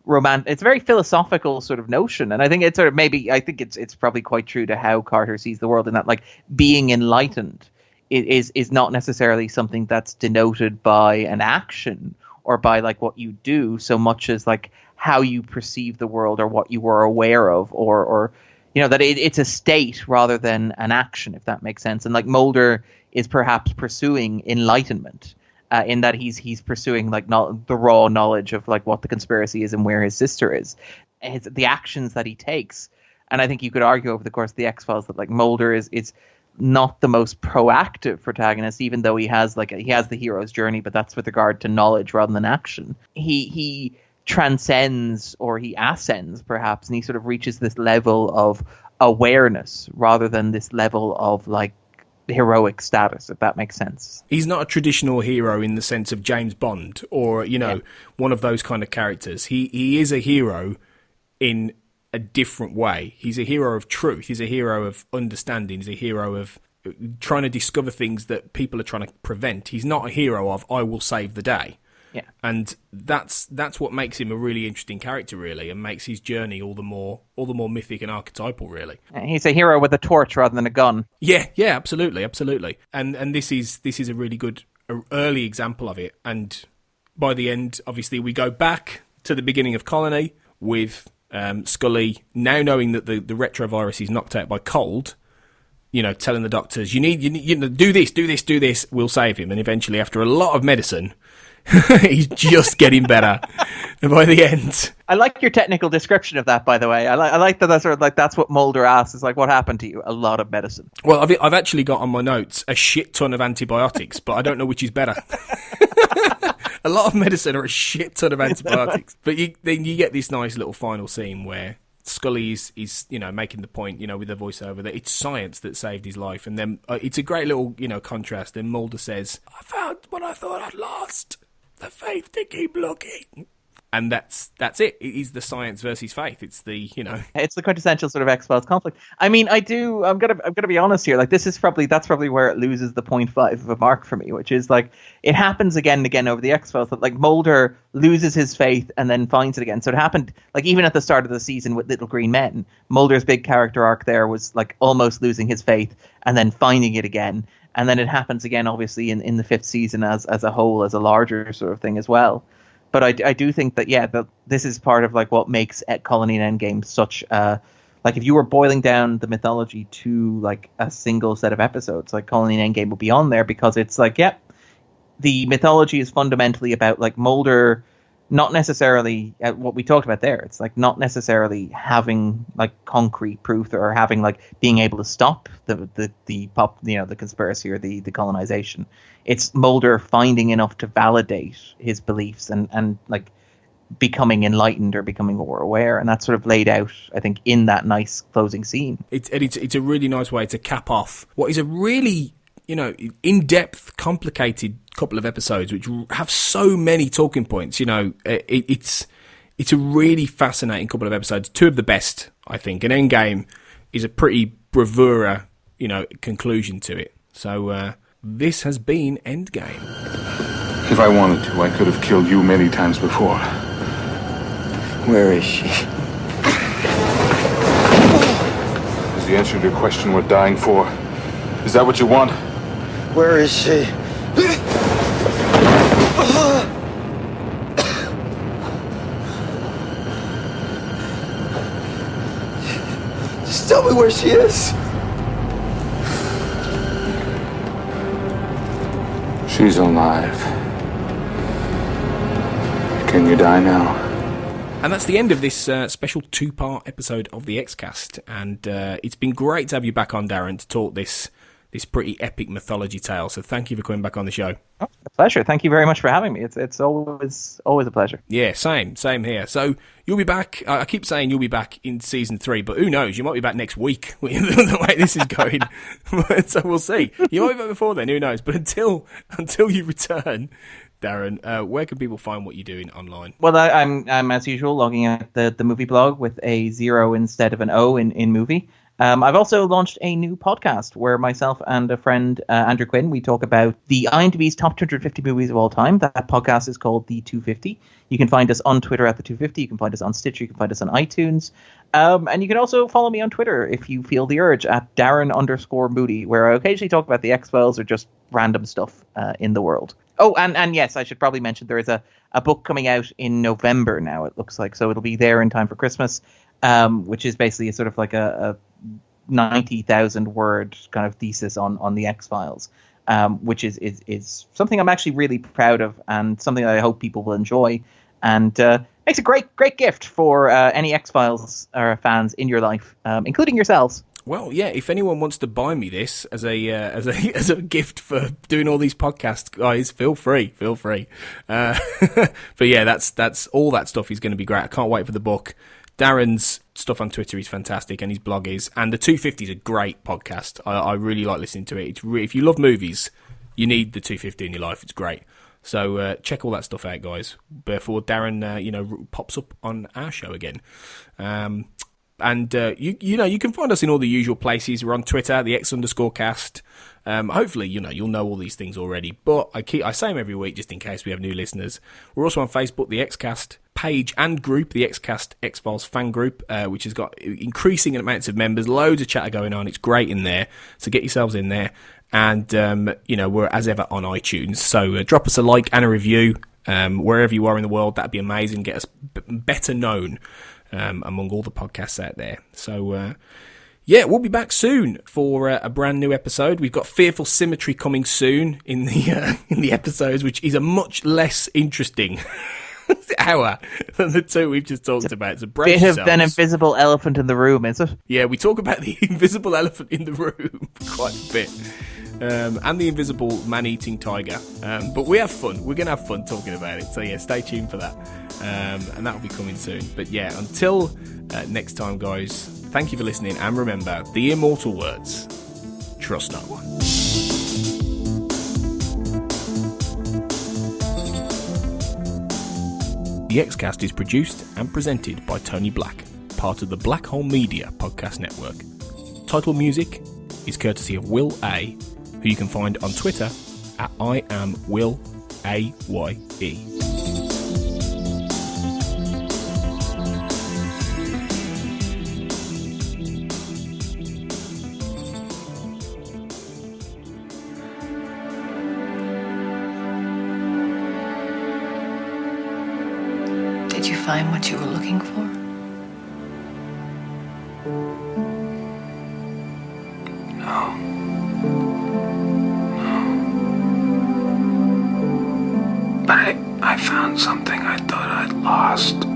it's a very philosophical sort of notion. And I think it's sort of it's probably quite true to how Carter sees the world, in that, like, being enlightened is not necessarily something that's denoted by an action or by, like, what you do, so much as, like, how you perceive the world, or what you are aware of, or you know, that it's a state rather than an action, if that makes sense. And, like, Mulder is perhaps pursuing enlightenment, in that he's pursuing, like, the raw knowledge of, like, what the conspiracy is and where his sister is, the actions that he takes. And I think you could argue over the course of the X-Files that, like, Mulder is not the most proactive protagonist, even though he has the hero's journey, but that's with regard to knowledge rather than action. He transcends, or he ascends perhaps, and he sort of reaches this level of awareness rather than this level of, like, heroic status, if that makes sense. He's not a traditional hero in the sense of James Bond or, you know, one of those kind of characters. He is a hero in a different way. He's a hero of truth. He's a hero of understanding. He's a hero of trying to discover things that people are trying to prevent. He's not a hero of, I will save the day. Yeah. And that's what makes him a really interesting character, really, and makes his journey all the more mythic and archetypal, really. He's a hero with a torch rather than a gun. Yeah, absolutely. And this is a really good early example of it. And by the end, obviously, we go back to the beginning of Colony with Scully now knowing that the retrovirus is knocked out by cold, you know, telling the doctors, you need do this, we'll save him. And eventually, after a lot of medicine, He's just getting better. And by the end... I like your technical description of that, by the way. I like that that's sort of like that's what Mulder asks. Is like, what happened to you? A lot of medicine. Well, I've actually got on my notes a shit ton of antibiotics, but I don't know which is better. A lot of medicine or a shit ton of antibiotics. But then you get this nice little final scene where Scully is making the point, with the voiceover that it's science that saved his life. And then it's a great little, contrast. Then Mulder says, I found what I thought I'd lost. The faith to keep looking. And that's it. It is the science versus faith. It's the, It's the quintessential sort of X-Files conflict. I mean, I'm gonna be honest here. Like, that's probably where it loses the 0.5 of a mark for me, which is like it happens again and again over the X-Files that like Mulder loses his faith and then finds it again. So it happened like even at the start of the season with Little Green Men. Mulder's big character arc there was like almost losing his faith and then finding it again. And then it happens again, obviously, in the fifth season as a whole, as a larger sort of thing as well. But I do think that, that this is part of like what makes Colony and Endgame such like if you were boiling down the mythology to like a single set of episodes, like Colony and Endgame would be on there because it's like, the mythology is fundamentally about like Mulder, not necessarily what we talked about there. It's like not necessarily having like concrete proof or having like being able to stop the conspiracy or the colonization. It's Mulder finding enough to validate his beliefs and like becoming enlightened or becoming more aware, and that's sort of laid out, I think, in that nice closing scene. It's a really nice way to cap off what is a really in-depth, complicated couple of episodes which have so many talking points. It's a really fascinating couple of episodes. Two of the best, I think. And Endgame is a pretty bravura, conclusion to it. So this has been Endgame. If I wanted to, I could have killed you many times before. Where is she? Is the answer to your question worth dying for? Is that what you want? Where is she? Just tell me where she is. She's alive. Can you die now? And that's the end of this special two-part episode of the X-Cast. And it's been great to have you back on, Darren, to talk this pretty epic mythology tale. So thank you for coming back on the show. Oh, a pleasure. Thank you very much for having me. It's always a pleasure. Yeah, same here. So you'll be back. I keep saying you'll be back in season 3, but who knows? You might be back next week the way this is going. So we'll see. You might be back before then. Who knows? But until you return, Darren, where can people find what you're doing online? Well, I'm as usual logging at the movie blog with a 0 instead of an O in movie. I've also launched a new podcast where myself and a friend, Andrew Quinn, we talk about the IMDb's top 250 movies of all time. That podcast is called The 250. You can find us on Twitter at The 250. You can find us on Stitcher. You can find us on iTunes. And you can also follow me on Twitter if you feel the urge at Darren_Moody, where I occasionally talk about the X-Files or just random stuff in the world. Oh, and yes, I should probably mention there is a book coming out in November now, it looks like. So it'll be there in time for Christmas, which is basically a sort of like a 90,000 word kind of thesis on the X-Files, which is something I'm actually really proud of and something that I hope people will enjoy, and makes a great gift for any X-Files fans in your life, including yourselves. Well, yeah, if anyone wants to buy me this as a gift for doing all these podcasts, guys, feel free. But yeah, that's all that stuff is going to be great. I can't wait for the book. Darren's stuff on Twitter is fantastic, and his blog is. And the 250 is a great podcast. I really like listening to it. If you love movies, you need the 250 in your life. It's great. So check all that stuff out, guys, before Darren, pops up on our show again. And you can find us in all the usual places. We're on Twitter, the X_cast. Hopefully, you'll know all these things already, but I say them every week just in case we have new listeners. We're also on Facebook, the Xcast page and group, the Xcast X-Files fan group, which has got increasing amounts of members, loads of chatter going on. It's great in there, so get yourselves in there. And we're as ever on iTunes, so drop us a like and a review wherever you are in the world. That'd be amazing. Get us better known among all the podcasts out there. So Yeah, we'll be back soon for a brand new episode. We've got Fearful Symmetry coming soon in the episodes, which is a much less interesting hour than the two we've just talked about. So brace Bit yourselves. of an invisible elephant in the room, is it? Yeah, we talk about the invisible elephant in the room quite a bit. And the invisible man-eating tiger. But we have fun. We're going to have fun talking about it. So yeah, stay tuned for that. And that'll be coming soon. But yeah, until next time, guys, thank you for listening. And remember, the immortal words, trust no one. The Xcast is produced and presented by Tony Black, part of the Black Hole Media podcast network. Title music is courtesy of Will A, who you can find on Twitter at IamWillAYE. Did you find what you were looking for? But I found something I thought I'd lost.